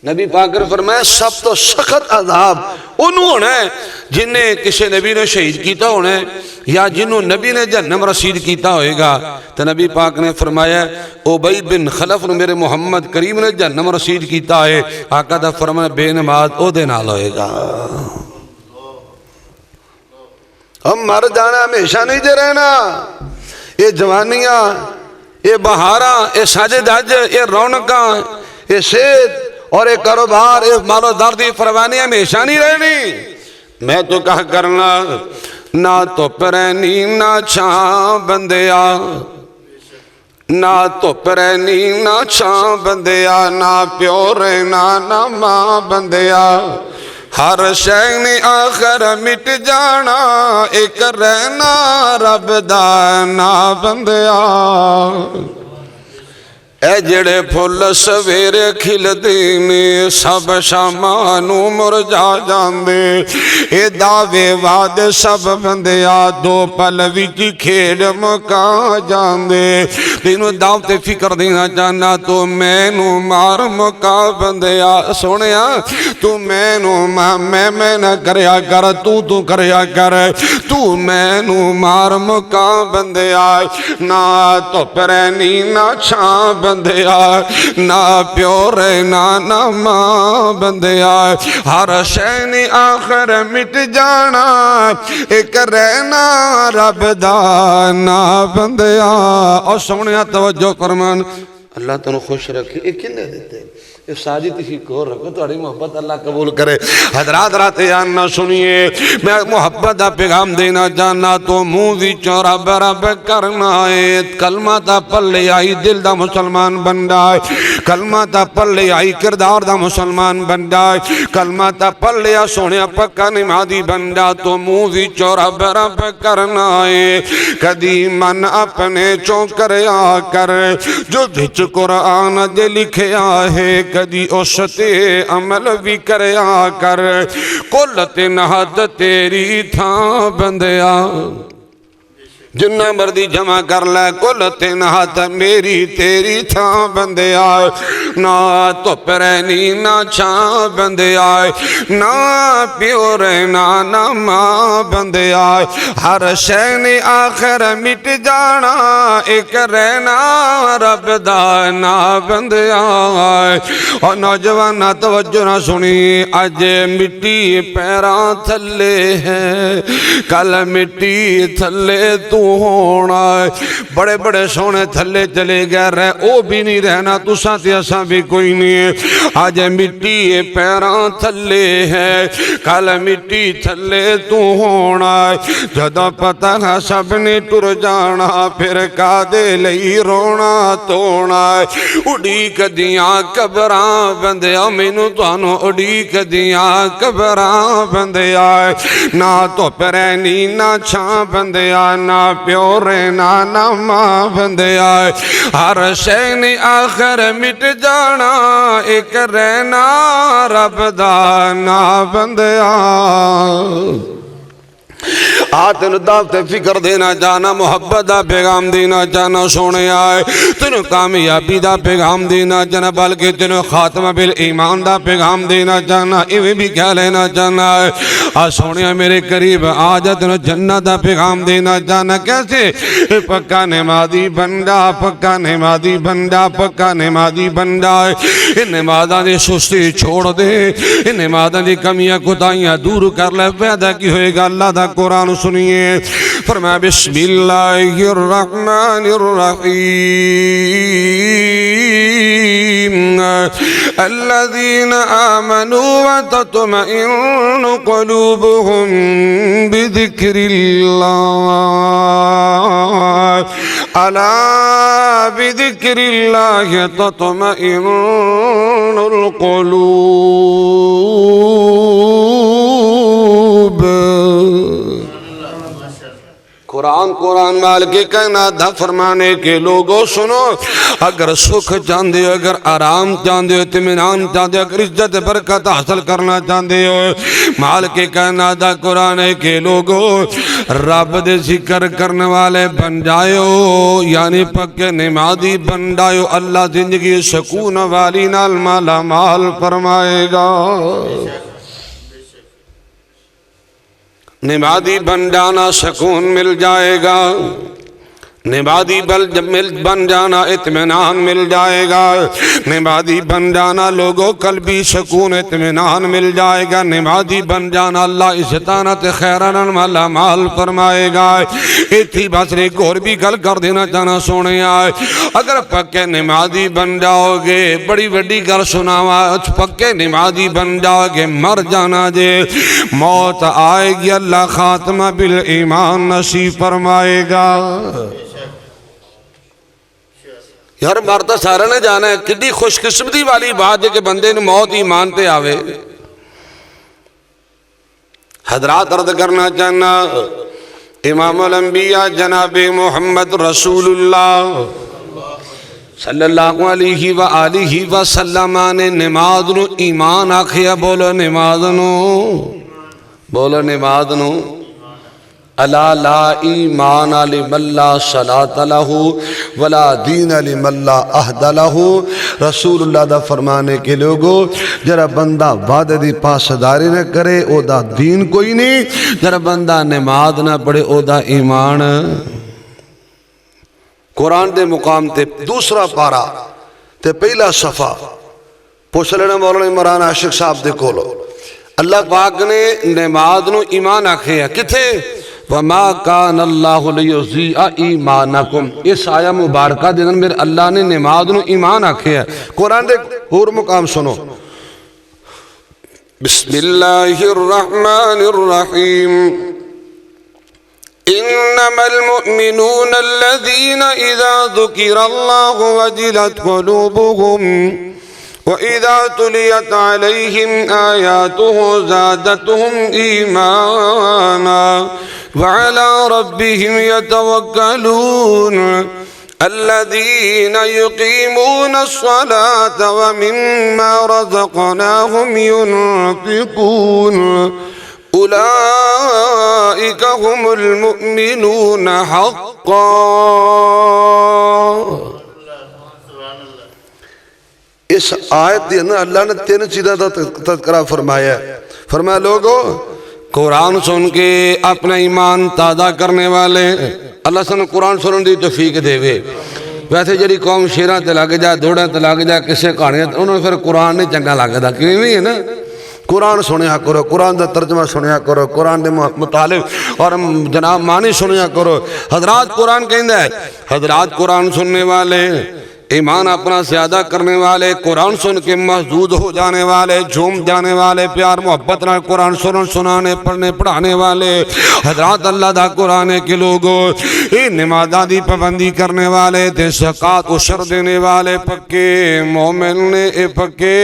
نبی پاک نے فرمایا سب تو سخت عذاب انہوں ہونا ہے جن نے کسے نبی نے شہید کیتا ہونا ہے یا جنہوں نبی نے جہنم رسید کیتا ہوئے گا۔ تو نبی پاک نے فرمایا ابی بن خلف نے میرے محمد کریم نے جہنم رسید کیتا ہے، آقا دا فرمایا بے نماز او دے نال ہوئے گا۔ ہم مر جانا ہمیشہ نہیں دے رہنا، یہ جوانیاں، یہ بہاراں، یہ ساجے داج، یہ رونقاں، یہ صحت اور ایک کاروبار، ایک مال و دردی فروانی ہمیشہ نہیں رہنی۔ میں تو کہا کرنا نہ تو پرینی نہ چھاں بندیا، نہ تو پرینی نہ چھاں بندیا، نہ پیو رہنا نہ ماں بندیا، ہر شے نے آخر مٹ جانا، ایک رہنا رب دا نا بندیا۔ اے جڑے پھل سویرے کھل دینے سب شامانو مرجا جاندے، اے دعوے وعد سب بندیا دو پل وچ کھیڑ مکا جاندے۔ تینوں دعوت فکر دینا چاہنا تو میں نو مار مکا بندیا، سونیا تو میں نو میں نہ کریا کر، تو کریا کر، تو میں نو مار مکا بندیا، نہ تو پرینی نہ چھاں بندیا، نہ پیو رہنا نہ ماں بندیا، ہر شے نے آخر مٹ جانا، ایک رہنا رب دا نا بندیا۔ اور سونیا توجہ فرمان، اللہ تنو خوش رکھے، ایک کنے دیتے یہ ساجد اسی کو رکھو تو اڑی محبت اللہ قبول کرے۔ حضرات رات جاننا سنیے، میں محبت دا پیغام دینا جاننا تو منہ وچوں رب رب کرنا ہے۔ کلمہ تا پلے آئی دل دا مسلمان بن جائے، کلمہ تا پلے آئی کردار دا مسلمان بن جائے، کلمہ تا پلے آ سونے پکا نمازی بن جا تو منہ وچوں رب رب کرنا ہے۔ کدی من اپنے چوں کریا کر جو بچ قرآن دے لکھیا ہے، کدی اس تے عمل بھی کریا کر، قلت نہت تیری تھا بندیا، جنہ مردی جمع کر لے قلت نہت میری تیری تھا بندیا، نہ تو پرینی نہ چھاں بندیا، نہ پیو رہنا نہ ماں بندیا، ہر شے نے آخر مٹ جانا، ایک رہنا رب دا نا بندیا۔ اور نوجوان توجہ نہ سنی، اج مٹی پیراں تھلے ہے، کل مٹی تھلے تو ہونا ہے۔ بڑے بڑے سونے تھلے چلے گئے رہے، او بھی نہیں رہنا، تو ساتھ ایسا بھی کوئی نہیں ہے۔ آج مٹی پیراں تھلے ہے، کل مٹی تھلے تو ہونا ہے۔ جدو پتہ ہے سب نے ٹر جانا، پھر کا دے لئی رونا تونا ہے۔ اڈیک دیاں قبراں بندیا، مینوں توانوں اڈیک دیاں قبراں بندیا، نہ تو پرینی نہ چھاں بندیا، نہ پیو رہنا نہ ماں بندیا ہر شے نے آخر مٹ جانا ایک رہنا رب دا نا بندیا تین دعوت فکر دینا جانا محبت دا پیغام دینا جانا سونے آئے تین کامیابی دا پیغام دینا جانا بلکہ تین خاتمہ بالایمان دا پیغام دینا جانا ایویں بھی کہہ لینا جانا ہے سونے میرے قریب آجا تین جنت دا پیغام دینا جانا کیسے پکا نمازی بندہ پکا نمازی بندہ پکا نمازی بندہ ان نمازاں دی سستی چھوڑ دے ان نمازاں دی کمیاں کوتاہیاں دور کر لے پیدا کی ہوئے گا اللہ دا قرآن سنیے فرمایا بسم اللہ الرحمن الرحیم الذین آمنوا وتطمئن قلوبهم بذکر اللہ الا بذکر اللہ تطمئن القلوب قرآن مالک کائنات دا فرمانے کے لوگوں سنو اگر سکھ چاندے ہو اگر آرام چاندے ہو اطمینان چاندے ہو اگر عزت برکت حاصل کرنا چاندے ہو مالک کائنات دا قرآن کے لوگوں رب دے ذکر کرنے والے بن جائیو یعنی پکے نمازی بن جائیو اللہ زندگی سکون والی نال مالا مال فرمائے گا نمازی بن جانا سکون مل جائے گا نمازی بن جانا اطمینان مل جائے گا نمازی بن جانا لوگوں قلبی سکون اطمینان مل جائے گا نمازی بن جانا اللہ استطاعت خیران مالا مال فرمائے گا ایتھی بسرے گور بھی گل کر دینا چاہنا سونے آئے اگر پکے نمازی بن جاؤ گے بڑی بڑی گل سناوا پکے نمازی بن جاؤ گے مر جانا جے موت آئے گی اللہ خاتمہ بالایمان نصیب فرمائے گا یار مرتا سارا نے جانا ہے کتنی خوش قسمتی والی بات ہے کہ بندے نے موت ہی مانتے آوے حضرات عرض کرنا چاہنا امام الانبیاء جناب محمد رسول اللہ صلی اللہ علیہ وآلہ وسلم نے نماز نو ایمان آکھیا بولو نماز نو الا لا ایمان لمن لا صلاۃ لہ ولا دین لمن لا عہد لہ رسول اللہ دا فرمانے کے لوگوں جرا بندہ وعدے دی پاسداری نہ کرے او دا دین کوئی نہیں جرا بندہ نماز نہ پڑھے او دا ایمان قرآن دے مقام تے دوسرا پارا تے پہلا صفحہ پوچھ لینا مولانا عمران عاشق صاحب دے کولو اللہ پاک نے نماز نو ایمان آکھے ہے کتھے وَمَا كَانَ اللَّهُ لِيُضِيعَ إِيمَانَكُمْ اس آیہ مبارکہ دے اندر اللہ نے نماز نو ایمان آکھے ہے قرآن دے اور مقام سنو بسم اللہ الرحمن الرحیم انما المؤمنون الذين اذا ذكر الله وجلت قلوبهم وَإِذَا تُلِيَتْ عَلَيْهِمْ آيَاتُهُ زَادَتْهُمْ إِيمَانًا وَعَلَى رَبِّهِمْ يَتَوَكَّلُونَ الَّذِينَ يُقِيمُونَ الصَّلَاةَ وَمِمَّا رَزَقْنَاهُمْ يُنْفِقُونَ أُولَئِكَ هُمُ الْمُؤْمِنُونَ حَقًّا اس آیت دے اندر اللہ نے تین چیزیں تذکرہ فرمایا ہے فرمایا لوگوں قرآن سن کے اپنا ایمان تازہ کرنے والے اللہ سن قرآن سنن دی توفیق دے وے ویسے جڑی قوم شیراں تے لگ جائے دوڑاں تے لگ جائے کسے کہانیاں انہوں نے پھر قرآن نہیں چنگا لگدا کیوں نہیں ہے نا قرآن سنیا کرو قرآن دا ترجمہ سنیا کرو قرآن دے مطالب اور جناب معنی سنیا کرو حضرات قرآن کہندہ ہے حضرات قرآن سننے والے ایمان اپنا زیادہ کرنے والے، قرآن سن کے محدود ہو جانے والے، جھوم جانے والے، پیار محبت نہ قرآن سنانے پڑھنے پڑھانے والے حضرات اللہ دا قرآن کے لوگوں، نمازاں دی پابندی کرنے والے تے زکات عشر دینے والے پکے مومن نے، اے پکے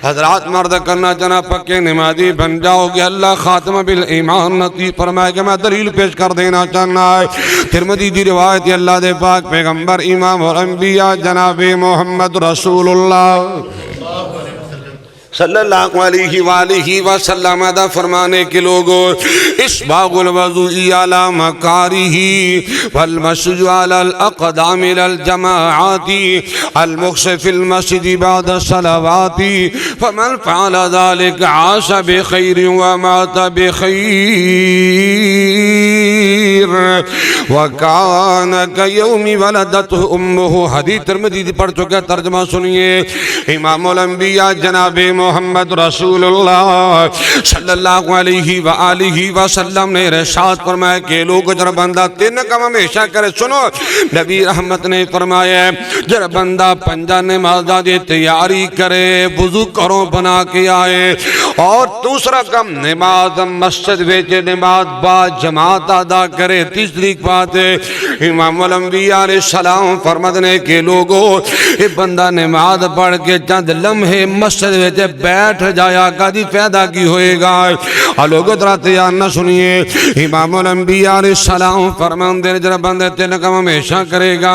حضرات مرد کرنا چاہنا پکے نمازی بن جاؤ گے، اللہ خاتمہ بالایمان نصیب فرمائے گا۔ میں دلیل پیش کر دینا چاہنا ہے، ترمذی دی روایت اللہ دے پاک پیغمبر امام اور انبیاء جناب محمد رسول اللہ صلی اللہ علیہ وآلہ وسلم دا فرمانے کے لوگوں، اسباغ الوضوء علی مکارہ والمشي علی الاقدام الى الجماعات المکث فی المسجد بعد الصلوات فمن فعل ذلك عاش بخیر ومات بخیر وکان کیوم ولدته امہ۔ حدیث ترمذی پڑھ چکے، ترجمہ سنیے۔ امام الانبیاء جناب محمد رسول اللہ صلی اللہ علیہ وآلہ وسلم نے ارشاد فرمایا کہ لوگ جب بندہ تین کام ہمیشہ کرے، سنو نبی رحمت نے فرمایا جب بندہ پنجہ نمازاں دی تیاری کرے، وضو کرو بنا کے آئے، اور دوسرا کام نماز مسجد وچ نماز با جماعت ادا کرے، تیسری بات امام الانبیاء علیہ السلام فرماتے کہ لوگوں یہ بندہ نماز پڑھ کے چند لمحے مسجد وچ بیٹھ جایا کدی فائدہ کی ہوئے گا؟ لوگوں ترا تیار نہ سنیے، امام الانبیاء علیہ السلام فرماتے ہیں جب بندہ تین کام ہمیشہ کرے گا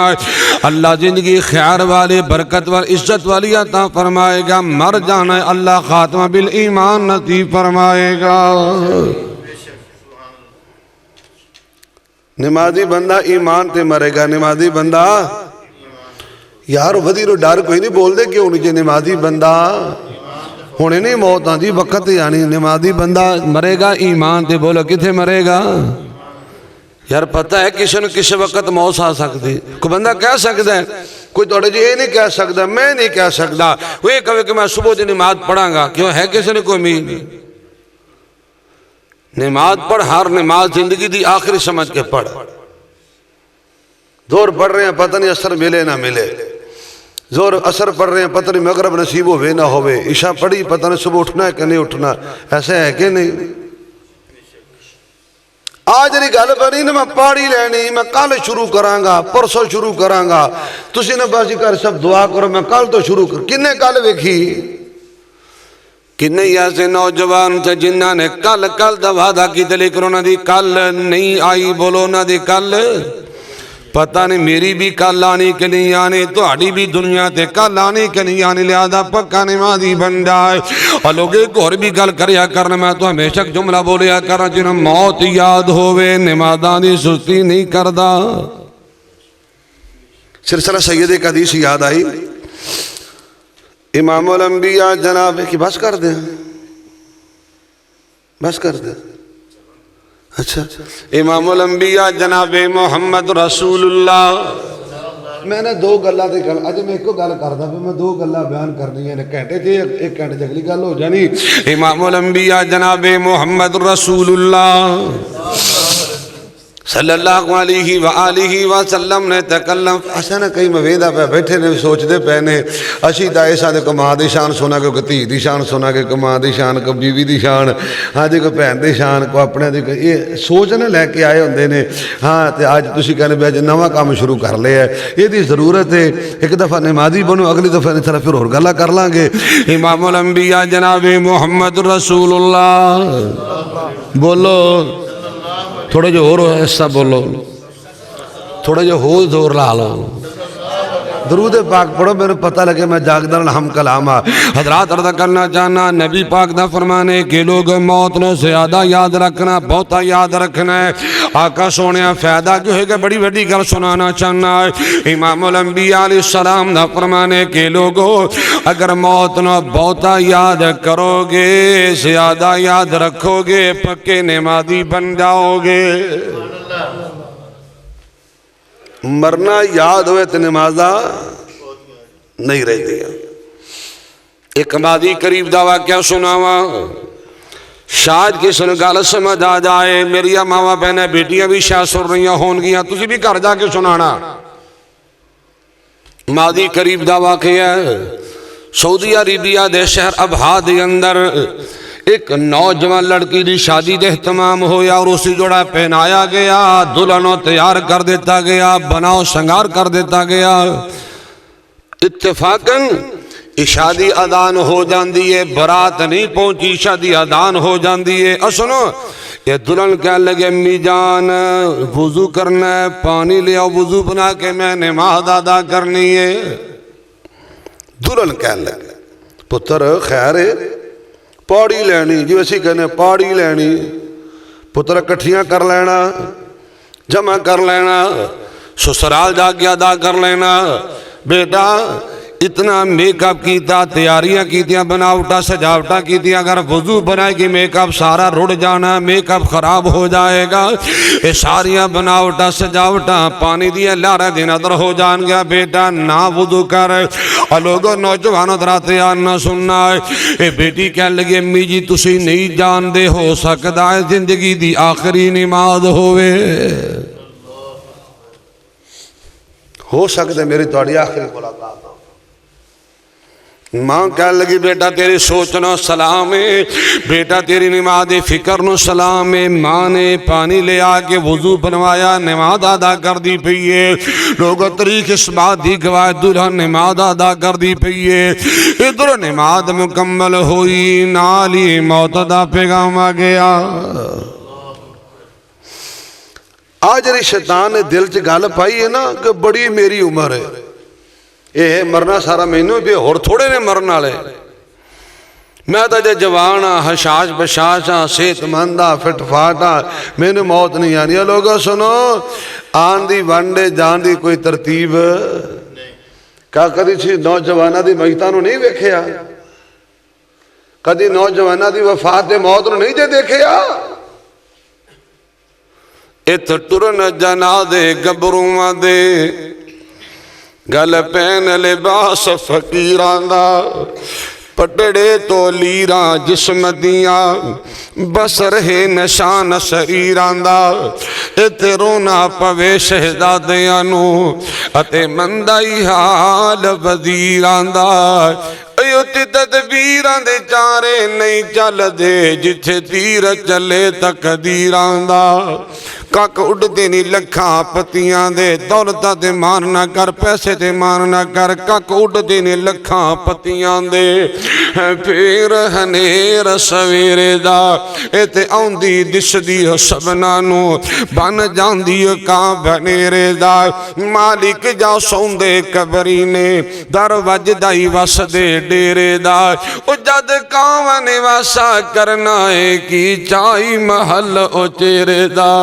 اللہ زندگی خیر والی برکت والی عزت والی عطا فرمائے گا، مر جانا ہے اللہ خاتمہ بالایمان نصیب فرمائے گا۔ نمازی بندہ ایمان تے مرے گا، نمازی بندہ یار ودی رو ڈر کوئی نہیں بول دے کیوں نہیں، نمازی بندہ ہونے نہیں موت آندی وقت یعنی نمازی بندہ مرے گا ایمان تے، بولو کتھے مرے گا؟ یار پتہ ہے کسی نے کسی وقت موت آ سکتی، کوئی بندہ کہہ سکتا ہے، کوئی توڑے جی یہ نہیں کہہ سکتا، میں نہیں کہہ سکتا، وہ یہ کہے کہ میں صبح دی نماز پڑھاں گا، کیوں ہے کسی نے کوئی امید؟ نماز پڑھ، ہر نماز زندگی دی آخری سمجھ کے پڑھ۔ زور پڑھ رہے ہیں پتہ نہیں اثر ملے نہ ملے، زور اثر پڑھ رہے ہیں پتہ نہیں مغرب نصیب ہوئے نہ ہوئے، عشاء پڑھی پتہ نہیں صبح اٹھنا ہے کہ نہیں اٹھنا، ایسے ہے کہ نہیں؟ آج نہیں گل پڑھی نا میں پاڑی لینی، میں کل شروع کروں گا، پرسوں شروع کروں گا، تسی نے باسی کر سب دعا کرو میں کل تو شروع کر، کنے کل ویکھی؟ کنے ایسے نوجوان تھے جنہاں نے کل دا وعدہ کی تے لیکن انہاں دی کل نہیں آئی، بولو نہ دی کل پتہ نہیں میری بھی کل آنی کہ نہیں آنی، تہاڈی بھی دنیا تے کل آنی کہ نہیں آنی، لہذا پکا نمازی بن جائے۔ اور لوگ ایک اور بھی گل کریا کرنا، میں تو ہمیشہ جملہ بولیا کرنا جنہاں موت یاد ہوئے نمازاں دی سستی نہیں کردا۔ سلسلہ سید ایک حدیث یاد آئی، امام الانبیاء جناب کی بس کر دیں، بس کر دیں، اچھا امام الانبیاء جناب محمد رسول اللہ۔ میں نے دو گلہ دے گل، اجھے میں ایک کو گل کر دا پہ میں دو گلہ بیان کرنی ہے، گھنٹے تھے ایک گھنٹے جگلی گل ہو جانی۔ امام الانبیاء جناب محمد رسول اللہ صلی اللہ علیہ وآلہ وسلم نے تکلم ایسا نہ کئی مویدہ پہ بیٹھے نے سوچ دے پہنے اشی دا ایسا دے کو ماں دی شان سونا کہ کو تھی دی شان سونا کہ کو ماں دی شان کو بیوی دی شان، ہاں جی کو پہن دی شان کو اپنے دی، یہ سوچ نہ لے کے آئے ہوندے نے۔ ہاں تے آج تسی کہنے بھی آج نواں کام شروع کر لے ہے، یہ دی ضرورت ہے، ایک دفعہ نمازی بنو اگلی دفعہ انشاءاللہ پھر اور گلہ کر لیں گے۔ امام الانبیاء جناب محمد رسول اللہ، بولو تھوڑے جو ہو ایسا بولو، تھوڑے جو ہو زور لا لو، درود پاک پڑھو، میرے پتہ لگے میں جاگدر ہم کلامہ۔ حضرات عرض کرنا چاہنا نبی پاک دا فرمانے کہ لوگ موت نو زیادہ یاد رکھنا، بہتا یاد رکھنا ہے۔ آقا سونے فائدہ جو ہے کہ بڑی بڑی گل سنانا چاہنا ہے۔ امام الانبیاء علیہ السلام دا فرمانے کہ لوگوں اگر موت نو بہتا یاد کرو گے، زیادہ یاد رکھو گے، پکے نمازی بن جاؤ گے۔ مرنا یاد ہوئے تو نمازہ نہیں رہ دیا۔ ایک مادی قریب دا واقعہ سناوا، شاید کسی نے گل سمجھ آ جائے، میری ماوا بہنیں بیٹیاں بھی شاید سن رہی ہون گیاں، تسی بھی گھر جا کے سنانا۔ ماضی قریب دا واقعہ ہے، سعودی عربیہ دے شہر ابہا دے اندر ایک نوجوان لڑکی دی شادی دے اہتمام ہویا اور اسی جوڑا پہنایا گیا، دلہنوں تیار کر دیتا گیا، بناؤ سنگار کر دیتا گیا۔ اتفاقاً شادی ادان ہو جاندی ہے، برات نہیں پہنچی، شادی ادان ہو جاندی ہے۔ سنو، یہ دلہن کہنے لگے امی جان وضو کرنا ہے، پانی لے آؤ وضو بنا کے میں نماز ادا کرنی ہے۔ دلہن کہنے لگے پتر خیر ہے، پاڑی لینی جو اسی کہنے پاڑی لینی، پتر کٹھیاں کر لینا، جمع کر لینا، سسرال جا کے ادا کر لینا۔ بیٹا اتنا میک اپ کیتا، تیاریاں کیتیاں، بناوٹا سجاوٹا کیتیاں، اگر وضو بنائے گی میک اپ سارا رڑ جانا، میک اپ خراب ہو جائے گا، یہ ساریاں بناوٹا سجاوٹا پانی دیا لارا دن ادھر ہو جان گیا۔ بیٹا نہ وضو کر، اور لوگوں نوجوانوں دراتے آنا سننا ہے۔ اے بیٹی کہنے لگے امی جی تسی نہیں جان دے، ہو سکتا ہے زندگی دی آخری نماز ہوئے، ہو سکتا ہے میری توڑی آخری ملاقات۔ ماں کہنے لگی بیٹا تیری سوچنا سلام ہے، بیٹا تیری نماز فکر نو سلام ہے۔ ماں نے پانی لے آ کے وضو بنوایا، نماز ادا کر دی پئی ہے۔ لوگوں طریق اس بات دی گواہ دلہن نماز ادا کر دی پئی ہے۔ ادھر نماز مکمل ہوئی، نالی موت دا پیغام آ گیا۔ آج ری شیطان نے دل چ گل پائی ہے نا کہ بڑی میری عمر ہے، یہ مرنا سارا مینوں پہ اور تھوڑے نے مرنا لے، میں تو جے جوان ہاں، حشاش بشاش ہاں، صحت مند ہاں، فٹ فاٹ ہاں، میں نے موت نہیں آنی۔ لوگوں سنو، آن دی وانڈے جان دی کوئی ترتیب کیا کدی سی نوجوانہ دی میتاں نو نہیں ویکھیا؟ کدی نوجوانہ دی وفات موت نو نہیں جے دیکھیا؟ ات ٹرن جنازے گبروں دے، گل پین لباس فقیران دا، پٹڑے تو لیران جسم دیاں، بس رہے نشان شریران دا، اتے رونا پوے شہزادیاں نو، اتے مندائی حال وزیران دا۔ ایوتی تدبیران دے چارے نہیں چل دے، جتھے تیر چلے تقدیران دا۔ کک اڑ دینی لکھاں پتیاں دے، دولتہ دے مارنا کر، پیسے دے مارنا کر، کک اڑ دینی لکھاں پتیاں دے، پھر ہنیر سویرے دا، ایتے آن دی دس دی سبنانو، بن جان دی کان بنیرے دا، مالک جا سوندے کبرینے، در وجدائی وس دے ڈیرے دا، او جد کان واسا کرنا ہے کی چائی محل او چیرے دا،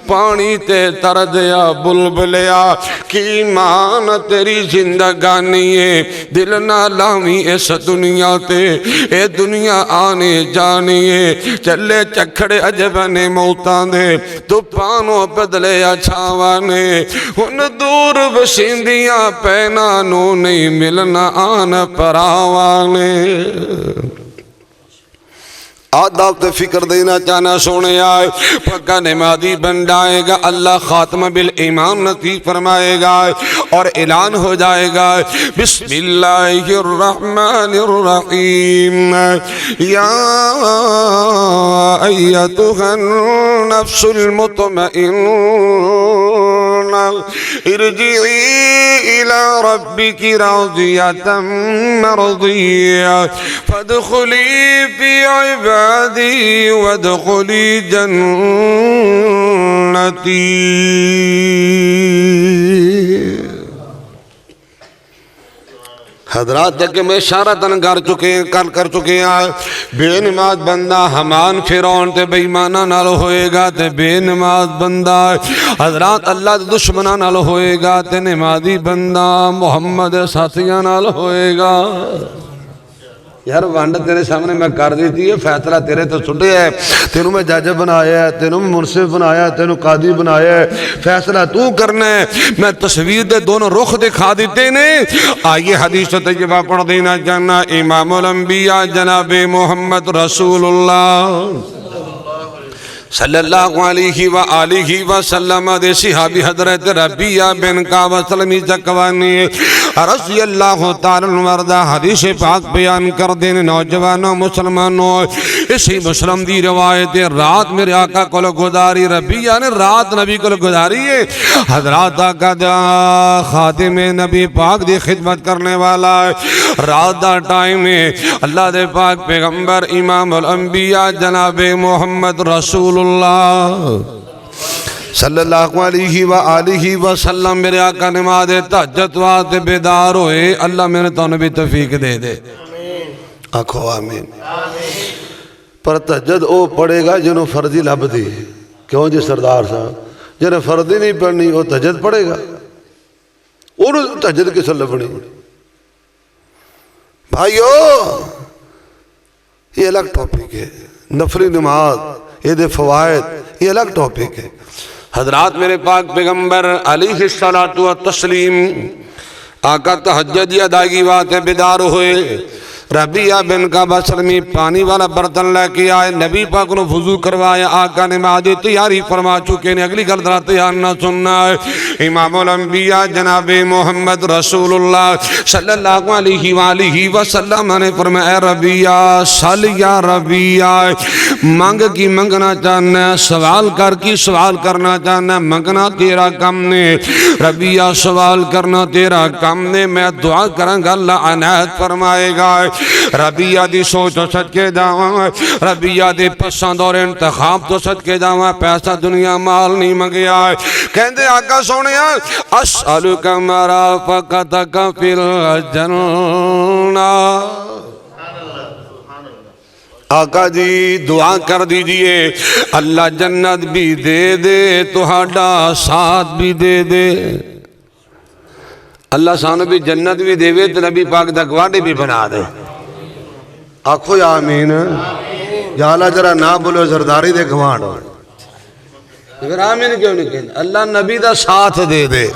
پانی تے تر دیا بلبلیا کی مان تیری زندگانی ہے، دل نہ لاوی اس دنیا تے، اے دنیا آنے جانی ہے، چلے چکھڑے عجبنے موتاں دے، تو پانو بدلے اچھاوانے، ان دور بسندیاں پینانو نہیں ملنا آن پراوانے۔ آداب تے فکر دینا چاہنا سونے آئے، پکا نمازی بن جائے گا، اللہ خاتمہ بالایمان نصیب فرمائے گا، اور اعلان ہو جائے گا بسم اللہ الرحمن الرحیم، یا ایتها النفس المطمئنہ ارجعی الى ربک راضیۃ مرضیہ فادخلی فی عبادی وادخلی جنتی۔ حضرات تک میں اشارتاً کر چکے ہیں، بے نماز بندہ ہمان فرعون تے بے ایمانہ نال ہوئے گا تے بے نماز بندہ حضرات اللہ دے دشمنہ نال ہوئے گا تے نمازی بندہ محمد ساتھیاں نال ہوئے گا۔ یار وانڈ تیرے سامنے میں کر دیتی ہے، فیصلہ تیرے تو چھٹے ہے، تینوں میں جج بنایا ہے، تینوں میں منصف بنایا ہے، تینوں قاضی بنایا ہے، فیصلہ تو کرنا ہے۔ میں تصویر دے دونوں رخ دکھا دیتے نے، آئیے حدیث طیبہ پڑھ دینا جانا، امام الانبیاء جناب محمد رسول اللہ صلی اللہ علیہ وآلہ وسلم دے صحابی حضرت ربیہ بن کعب سلمی چکوانی رضی اللہ تعالی عنہ حدیث پاک بیان کر دینے نوجوانوں مسلمانوں اسی مسلم دی روایت رات میرے آقا کو گزاری ربیہ نے رات نبی کو گزاری ہے حضرات آقا دا خاتم نبی پاک دی خدمت کرنے والا ہے رات دا ٹائم ہے اللہ دے پاک پیغمبر امام الانبیاء جناب محمد رسول اللہ صلی اللہ علیہ وآلہ وسلم میرے آقا نماز تہجد واسطے بیدار ہوئے اللہ میرے تو بھی توفیق دے دے آکھو آمین پر تہجد او پڑھے گا جنہوں فرضی لب دی کیوں جی سردار صاحب جنہوں فرضی نہیں پڑھنی وہ تہجد پڑھے گا انہوں تہجد کس لبنی بھائیو یہ الگ ٹاپک ہے نفلی نماز یہ دے فوائد یہ الگ ٹاپک ہے حضرات میرے پاک پیغمبر علیہ الصلوۃ والتسلیم آقا تہجد کی ادائیگی باتیں بیدار ہوئے ربیہ بن کعب سلمی پانی والا برتن لے کے آئے نبی پاک نے وضو کروایا آقا نے نماز تیاری فرما چکے نے اگلی گل ذرا تیار نہ سننا ہے امام الانبیاء جناب محمد رسول اللہ صلی اللہ علیہ وآلہ وسلم نے فرمایا اے ربیہ سل یا ربیہ مانگ کی منگنا چاہنا ہے سوال کر کی سوال کرنا چاہنا ہے منگنا تیرا کم نے ربیہ سوال کرنا تیرا کم نے میں دعا کروں گا اللہ عنایت فرمائے گا ربیہ دی سوچ تو صدقے جاواں ربیہ دی پسند اور انتخاب تو صدقے جاواں پیسہ دنیا مال نہیں منگیا ہے کہندے آقا سونیا اسألک مرافقتک فی الجنہ آقا جی دعا کر دیجئے اللہ جنت بھی دے دے تہاڈا ساتھ بھی دے دے اللہ سانو بھی جنت بھی دے وے تو نبی پاک دا گواڈے بھی بنا دے آکھو یا آمین یا اللہ جرا نہ بولو زرداری دے گواڈ پھر آمین کیوں نہیں کہتے اللہ نبی دا ساتھ دے دے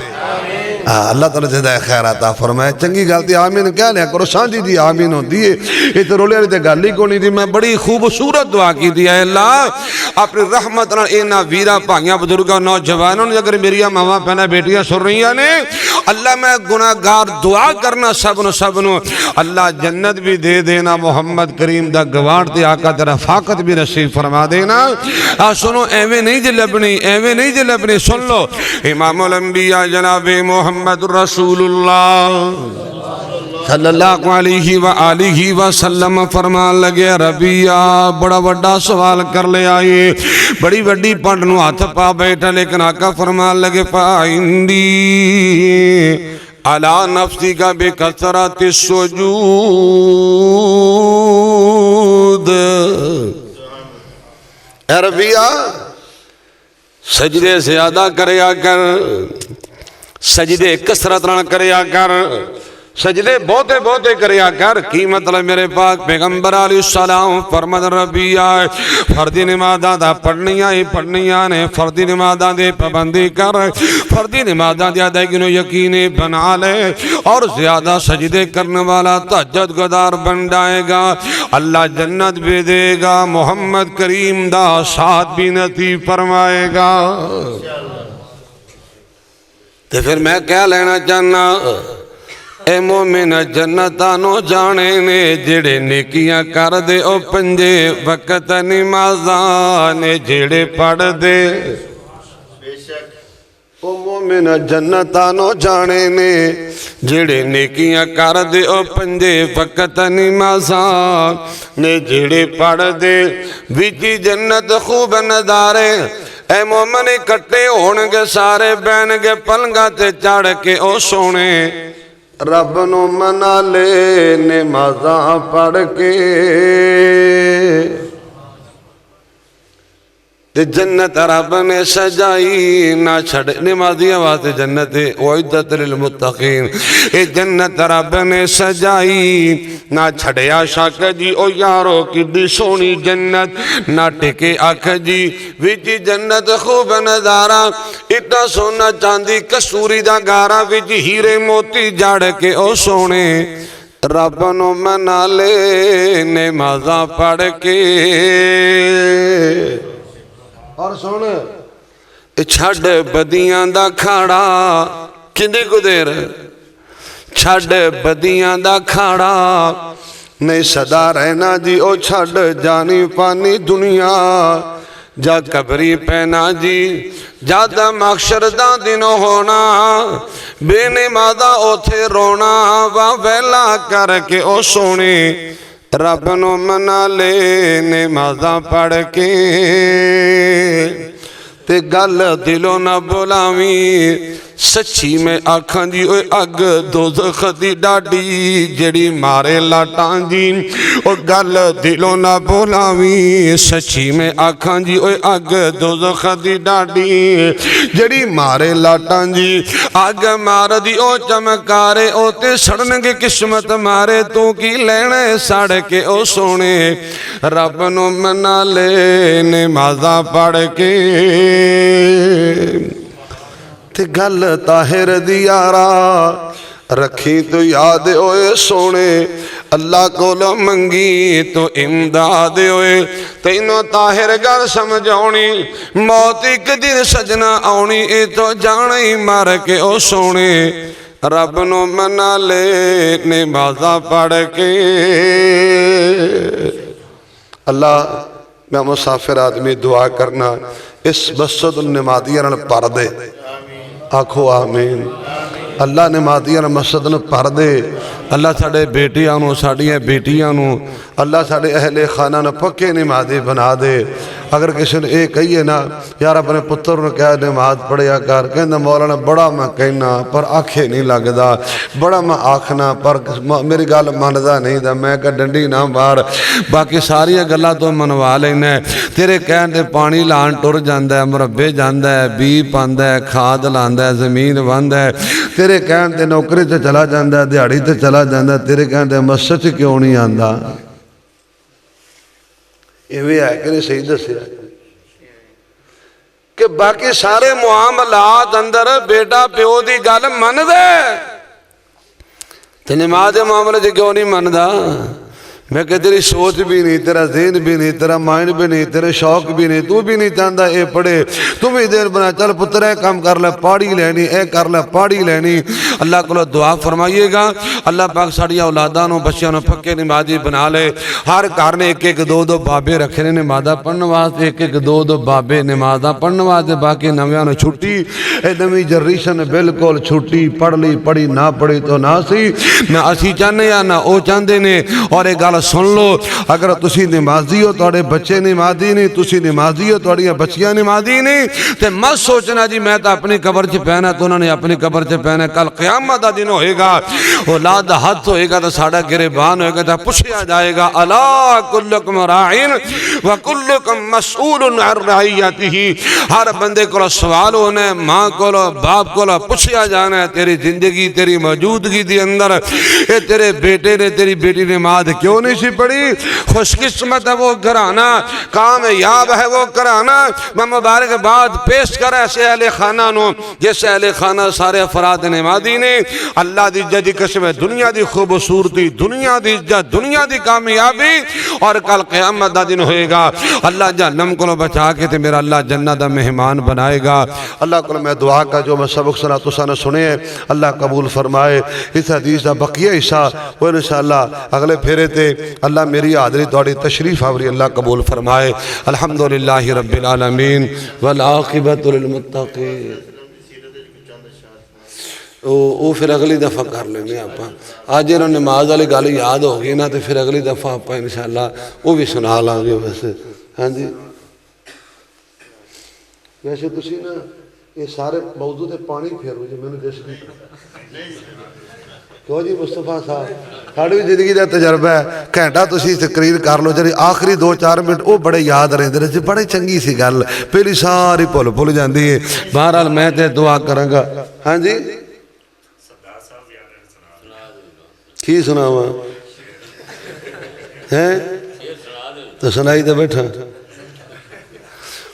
اللہ تعالیٰ جدہ خیر آتا فرمائے چنگی گالتی آمین کیا لیا کرو سانجی دی آمین ہو دیئے یہ تو رولے رہتے گالی کو نہیں دی میں بڑی خوبصورت دعا کی دیا ہے اللہ اپنی رحمت اینا ویرہ پانیاں بزرگاں نوجوانوں نے اگر میری ماما پہنا بیٹیاں سن رہی ہیں نے اللہ میں گناہگار دعا کرنا سبنو اللہ جنت بھی دے دینا محمد کریم دا گوار تے آقا تیرا فاقت بھی نصیب فرما دینا سنو ایوے نہیں جلبنی سن لو امام الانبیاء جناب محمد رسول اللہ صلی اللہ علیہ وآلہ وسلم فرمان لگے ربیہ بڑا وڈا سوال کر لے آئیے بڑی وڈی پڑھنو ہاتھ پا بیٹھا لیکن آقا فرمان لگے فائندی علی نفسی کا بکثرت السجود اے ربیہ سجدے زیادہ کریا کر سجدے کثرت نہ کریا کر سجدے بہتے کریا کر کی مطلب میرے پاک پیغمبر علیہ السلام فرمد ربیہ فردی نمازاں دا پڑھنیاں نے فردی نمازاں دے پابندی کر فردی نمازاں دے ادائیگی نو یقینی بنا لے اور زیادہ سجدے کرنے والا تہجد گزار بن جائے گا اللہ جنت بھی دے گا محمد کریم دا ساتھ بھی نصیب فرمائے گا تو پھر میں کیا لینا چاہنا اے مومن جنتانو جانے نے جڑے نیکیاں کر دے او پنجے وقت نمازانے جڑے پڑھ دے او مومن جنتانو جانے نے جڑے نیکیاں کر دے او پنجے وقت نمازانے جڑے پڑھ دے ویچی جنت خوب نظارے اے مومن اکٹھے ہونگے سارے بینگے پلنگا تے چڑھ کے او سونے رب نو منا لے نمازاں پڑھ کے تے جنت رب نے سجائی نہ چھڑے نمازی آواز جنت وعدت للمتقین اے جنت رب نے سجائی نہ چھڑیا شاک جی او یارو کی دی سونی جنت نہ ٹکے آکھ جی ویجی جنت خوب نظارہ اتنا سونا چاندی کسوری دا گارا ویجی ہیرے موتی جاڑ کے او سونے رب نو منا لے نمازاں پڑھ کے اور سن چھڈ بدیاں دا کھاڑا کنے کو دیر چھڈ بدیاں دا کھاڑا نہیں صدا رہنا جی او چھڈ جانی پانی دنیا جا قبری پینا جی جادا محشر دا دنوں ہونا بے نمازا اوتھے رونا وا ویلا کر کے او سونے رب نو منا لے نمازا پڑھ کے تے گل دلوں نہ بلاویں سچی میں آکھاں جی اوے اگ دوزخ دی ڈاڈی جڑی مارے لاٹاں جی او گل دلوں نہ بلاویں سچی میں آکھاں جی اوے اگ دوزخ دی ڈاڈی جڑی مارے لاٹاں جی اگ مار دی او چمکارے او تے سڑنگے قسمت مارے تو کی لینے سڑ کے او سونے رب نو منا لے نمازاں پڑھ کے تے گل طاہر دی یارا رکھی تو یاد ہوئے سونے اللہ کو لو منگی تو امداد ہوئے تینوں طاہر گل سمجھونی موت ایک دن سجنا آونی اے تو جانے مار کے او سونے رب نو منا لے نمازاں پڑھ کے اللہ میں مسافر آدمی دعا کرنا اس مسجد النمادیہ رن پر دے آکھو آمین اللہ نمادیہ رن مسجد نے پر دے اللہ ساڑے بیٹیاں نو ساڑیاں بیٹیاں نو اللہ ساڑے اہل خانہ نے پکے نمازی بنا دے اگر کسی نے ایک کہیے نا یار اپنے پتر نے کہا نماز پڑھیا کر کہنا مولانا بڑا میں کہنا پر آنکھیں نہیں لگدا بڑا میں آکھنا پر میری گل ماندا نہیں دا میں کہا ڈنڈی نہ مار باقی ساری گلاں تو منوا لینا تیرے کہن دے پانی لان ٹر جاندا ہے مربے جاندا ہے بی پاندا ہے کھاد لاندا ہے زمین واندا ہے تیرے کہن دے نوکری تے چلا جاندا ہے دیہاڑی تے چلا جاندا ہے تیرے کہن دے مسجد کیوں نہیں آندا یہ بھی ہے کہ نہیں صحیح دسیا کہ باقی سارے معاملات اندر بیٹا پیو دی گل من دے تے نماز معاملے سے کیوں نہیں من دا میں کہ تیری سوچ بھی نہیں تیرا ذہن بھی نہیں تیرا مائنڈ بھی نہیں تیرے شوق بھی نہیں تو بھی نہیں چاہتا اے پڑھے تم ہی دیر بنا چل پتر اے کام کر لے پاڑی لینی اے کر لے پاڑی لینی اللہ کو دعا فرمائیے گا اللہ پاک ساڑیا اولادانوں بچیاں پھکے نمازی بنا لے ہر گھر نے ایک ایک دو بابے رکھے نے نمازہ پڑھنے واسطے ایک ایک دو بابے نمازہ پڑھنے واسطے باقی نویاں نے چھٹی اے نوی جنریشن بالکل چھٹی پڑھ لی پڑھی نہ پڑھی تو نہ سی نہ اسی چاہنے یا نہ او چاہندے نے اور ایک گل سن لو اگر تسی نمازی ہو توڑے بچے نمازی نہیں تسی نمازی ہو توڑی بچیاں نمازی نہیں تے مت سوچنا جی میں تا اپنی قبر چ پہنا تو انہوں نے اپنی قبر چ پہنا کل قیامت دا دن ہوئے گا اولاد ہاتھ ہوئے گا تو ساڑا گریبان ہوئے گا تو پوچھا جائے گا الا کلکم راعین وکلکم مسئول عن رعیتہ ہر بندے کو سوال ہونا ہے ماں کو باپ کو پوچھا جانا ہے تیری زندگی تیری موجودگی دی اندر اے تیرے بیٹے نے تیری بیٹی نماز کیوں نہیں سی پڑی خوش قسمت ہے وہ گھرانا کامیاب ہے وہ گھرانا میں مبارک بعد پیش کر ایسے اہل خانہ نو جیسے اہل خانہ سارے افراد نمازی نے اللہ دی جدی قسم ہے دنیا دی خوبصورتی دنیا دی عزت دنیا دی کامیابی اور کل قیامت دا دن ہوئے گا اللہ جہنم کو بچا کے تے میرا اللہ جنت دا مہمان بنائے گا اللہ کو میں دعا کا جو میں سبق سنا تو سنا سنے اللہ قبول فرمائے اس حدیث دا بقیہ حصہ وہ انشاءاللہ اگلے پھیرے تے اللہ میری حاضری توڑی تشریف آوری اللہ قبول فرمائے الحمدللہ رب العالمین والعاقبت للمتقین وہ پھر اگلی دفعہ کر لینے آپ آج انہوں نے نماز والی گل یاد ہوگی نا تو پھر اگلی دفعہ آپ انشاءاللہ وہ بھی سنا لیں گے ویسے ہاں جی ویسے تسی نا یہ سارے موضوع تے پانی پھیرو جی میں نے جیسے کیوں جی مصطفیٰ صاحب ساڑھی بھی زندگی دا تجربہ ہے گھنٹہ تسی تقریر کر لو جی آخری 2-4 منٹ وہ بڑے یاد رہے ہیں بڑے چنگی سی گل پہلی ساری بھول جاندی ہے بہرحال میں تے دعا کراں گا ہاں جی کی سناواں ہیں تو سنائی تے بیٹھا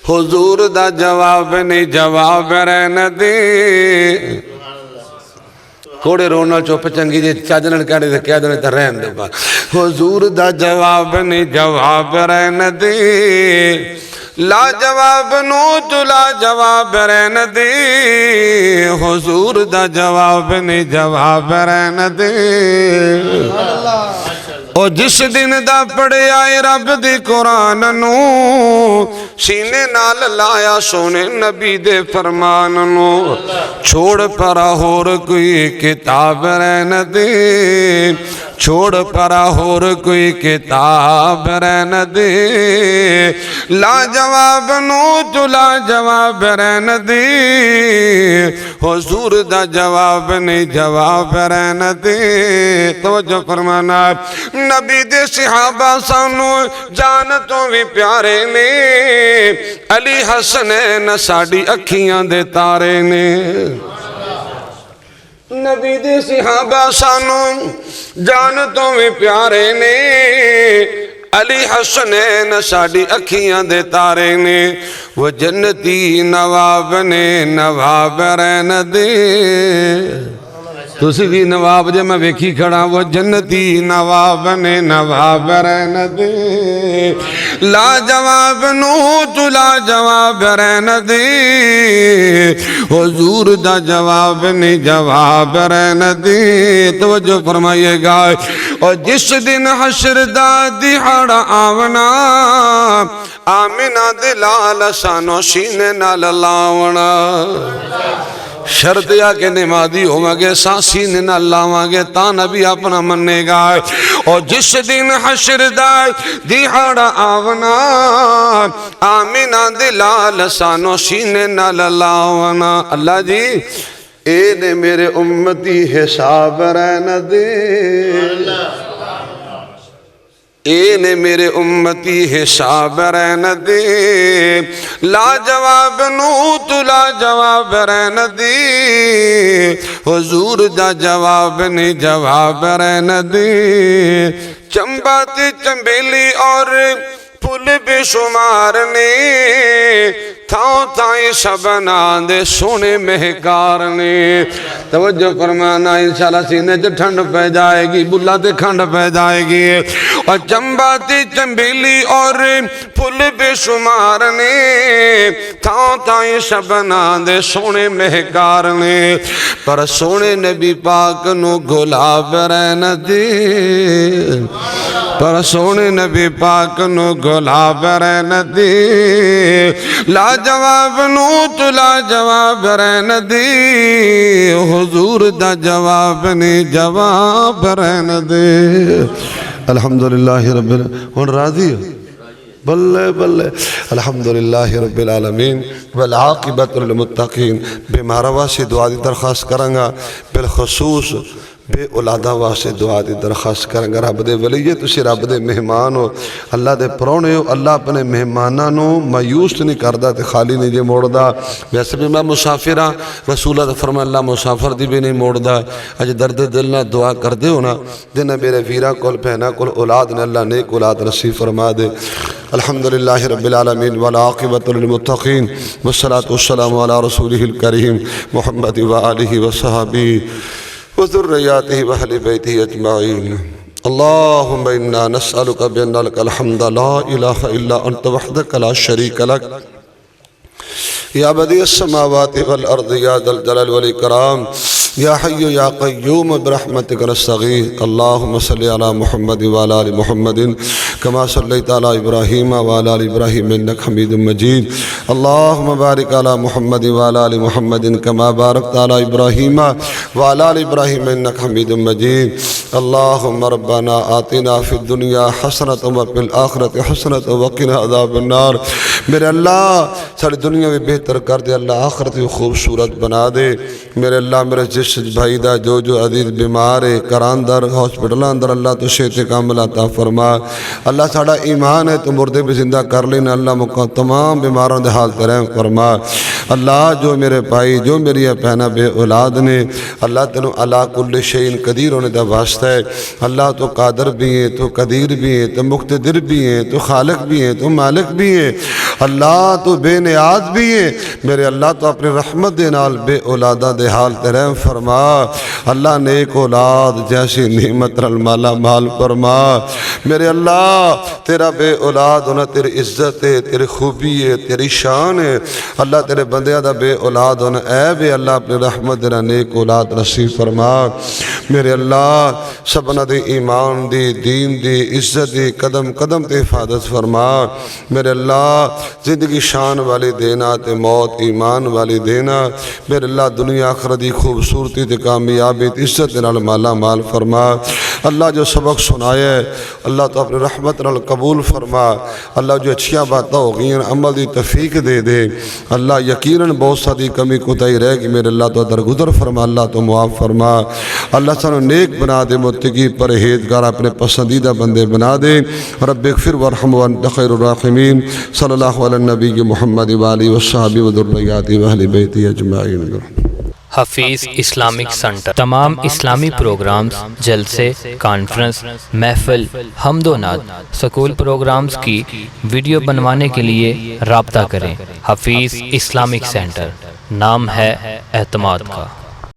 حضور دا جواب نہیں جواب رہنے دے کوڑے رونا چوپ چنگی جی چاجنن کہنے دے کہہ دینے تے رہن دے با حضور دا جواب نہیں جواب رہنے دے لا جواب نو تو لا جواب رہن دے حضور دا جواب نہیں جواب رہن دے اور جس دن دا پڑھے آئے رب دی قرآن نو سینے نال لایا سونے نبی دے فرمان نو چھوڑ پرا ہور کوئی کتاب رہن دے چھوڑ پرا ہور کوئی کتاب رہن دے لا جواب نو تو لا جواب رہن دے حضور دا جواب نہیں جواب رہن دے توجہ فرمانا نبی دے صحابہ سانو جانتوں بھی پیارے نے علی حسنین ساڑی اکھیاں دے تارے نے نبی دے صحابہ سانو جانتوں بھی پیارے نے علی حسنین ساڑی اکھیاں دے تارے نے وہ جنتی نواب نے نواب رہن دے تسی بھی نواب جے میں ویکھی کھڑا وہ جنتی نواب نے نواب رہن دے لا جواب نو تو لا جواب رہن دے حضور دا جواب نہیں جواب رہن دے توجہ فرمائیے گا اور جس دن حشر دا دہاڑا آونا آمینہ دلال سانو سینے نال لاونا شرط یا کہ نمازی ہومگے سانسی نے نہ لاوانگے تا نبی اپنا مننے گا اور جس دن حشر دائے دیہاڑا آونا آمینہ دلال سانو سینے نہ لاونا اللہ جی اے نے میرے امتی حساب رہن دے اے نے میرے امتی حساب رہن دے لا جواب نو تو لا جواب رہن دے حضور دا جواب نہیں جواب رہن دے چمبا تے چمبیلی اور پھول بے شمار نے تھاؤں تھائیں شبنا دے سونے مہکار نے توجہ فرمانا انشاءاللہ سینے جو ٹھنڈ پہ جائے گی بلا تے کھنڈ پہ جائے گی اور چمبا تے چمبیلی اور پھول بے شمار نے تھاؤں تھائیں شبنا دے سونے مہکار نے پر سونے نبی پاک نو گلاب رہن دے پر سونے نبی پاک نو گلاب رہن دے لا جواب نو تو لا جواب رہن دے حضور دا جواب نہیں جواب رہن دے الحمدللہ رب العالمین راضی ہو بلے بلے الحمدللہ رب العالمین والعاقبت للمتقین بے مہروا سے دعا دی درخواست کرنگا بالخصوص بے اولادہ واسے دعا دی درخواست کرنگا رب دے ولیے تسی رب دے مہمان ہو اللہ دے پرونے ہو اللہ اپنے مہمانانو مایوس نہیں کردہ تے خالی نہیں جے موڑدہ ویسے بھی میں مسافر ہاں رسول اللہ فرما اللہ مسافر دی بھی نہیں موڑدہ اج درد دل نہ دعا کر دے ہونا دینا میرے ویرہ کول پہنا کول اولاد نے اللہ نیک اولاد نصیب فرما دے الحمدللہ رب العالمین والعاقبت للمتقین والصلاة والسلام علی رسولہ الکریم محمد وآلہ وصحابہ وذرياته وأهل بيته أجمعين اللهم إنا نسألك بأن لك الحمد لا إله إلا أنت وحدك لا شريك لك يا بديع السماوات والأرض يا ذا الجلال والإكرام يا حي يا قيوم برحمتك نستغيث اللهم صل على محمد وعلى آل محمد كما صليت على إبراهيم وعلى آل إبراهيم إنك حميد مجيد اللهم بارك على محمد وعلى آل محمد كما باركت على إبراهيم وعلى آل إبراهيم إنك حميد مجيد اللهم ربنا آتنا في الدنيا حسنة وفي الآخرة حسنة وقنا عذاب النار میرے اللہ ساری دنیا میں بہتر کر دے اللہ آخرت بھی خوبصورت بنا دے میرے اللہ میرے جس بھائی دا جو عزیز بیمار ہے کراندر ہاسپٹل اندر اللہ تو صحت کامل عطا فرما اللہ ساڑا ایمان ہے تو مردے بھی زندہ کر لینا اللہ تمام بیماروں دے حال رحم فرما اللہ جو میرے بھائی جو میری بہنہ بے اولاد نے اللہ تینوں علا کل شیء قدیر ہونے دا واسطہ ہے اللہ تو قادر بھی ہیں تو قدیر بھی ہیں تو مقتدر بھی ہیں تو خالق بھی ہیں تو مالک بھی ہیں اللہ تو بے نیاز بھی ہیں میرے اللہ تو اپنے رحمت دے نال بے اولادہ دے حال تے رحم فرما اللہ نیک اولاد جیسی نعمت رل مالا مال فرما میرے اللہ تیرا بے اولاد ہونا تیری عزت ہے تیری خوبی ہے تیری شان ہے اللہ تیرے بندیاں دا بے اولاد ہونا عیب ہے اللہ اپنے رحمت دے نال نیک اولاد نصیب فرما میرے اللہ سبنا دی ایمان دی دین دی عزت دی قدم قدم تے حفاظت فرما میرے اللہ زندگی شان والی دینا تے موت ایمان والی دینا میرے اللہ دنیا آخرت دی خوبصورتی تے کامیابی تے عزت دے نال مالا مال فرما اللہ جو سبق سنایا ہے اللہ تو اپنے رحمت نال قبول فرما اللہ جو اچھیاں باتیں ہو گئی ہیں عمل دی توفیق دے دے اللہ یقیناً بہت ساری کمی کوتاہی رہ گئی میرے اللہ تو درگزر فرما اللہ تو معاف فرما اللہ سانو نیک بنا دے متقی پرہیزگار اپنے پسندیدہ بندے بنا دے رب اغفر وارحم وانت خیر الراحمین صلی اللہ علی النبی محمد وآلہ وصحبہ وذریاتہ واہل بیتہ اجمعین۔ حفیظ اسلامک سنٹر تمام اسلامی پروگرامز جلسے کانفرنس محفل حمد و نعت سکول پروگرامز کی ویڈیو بنوانے کے لیے رابطہ کریں۔ حفیظ اسلامک سنٹر نام ہے اعتماد کا۔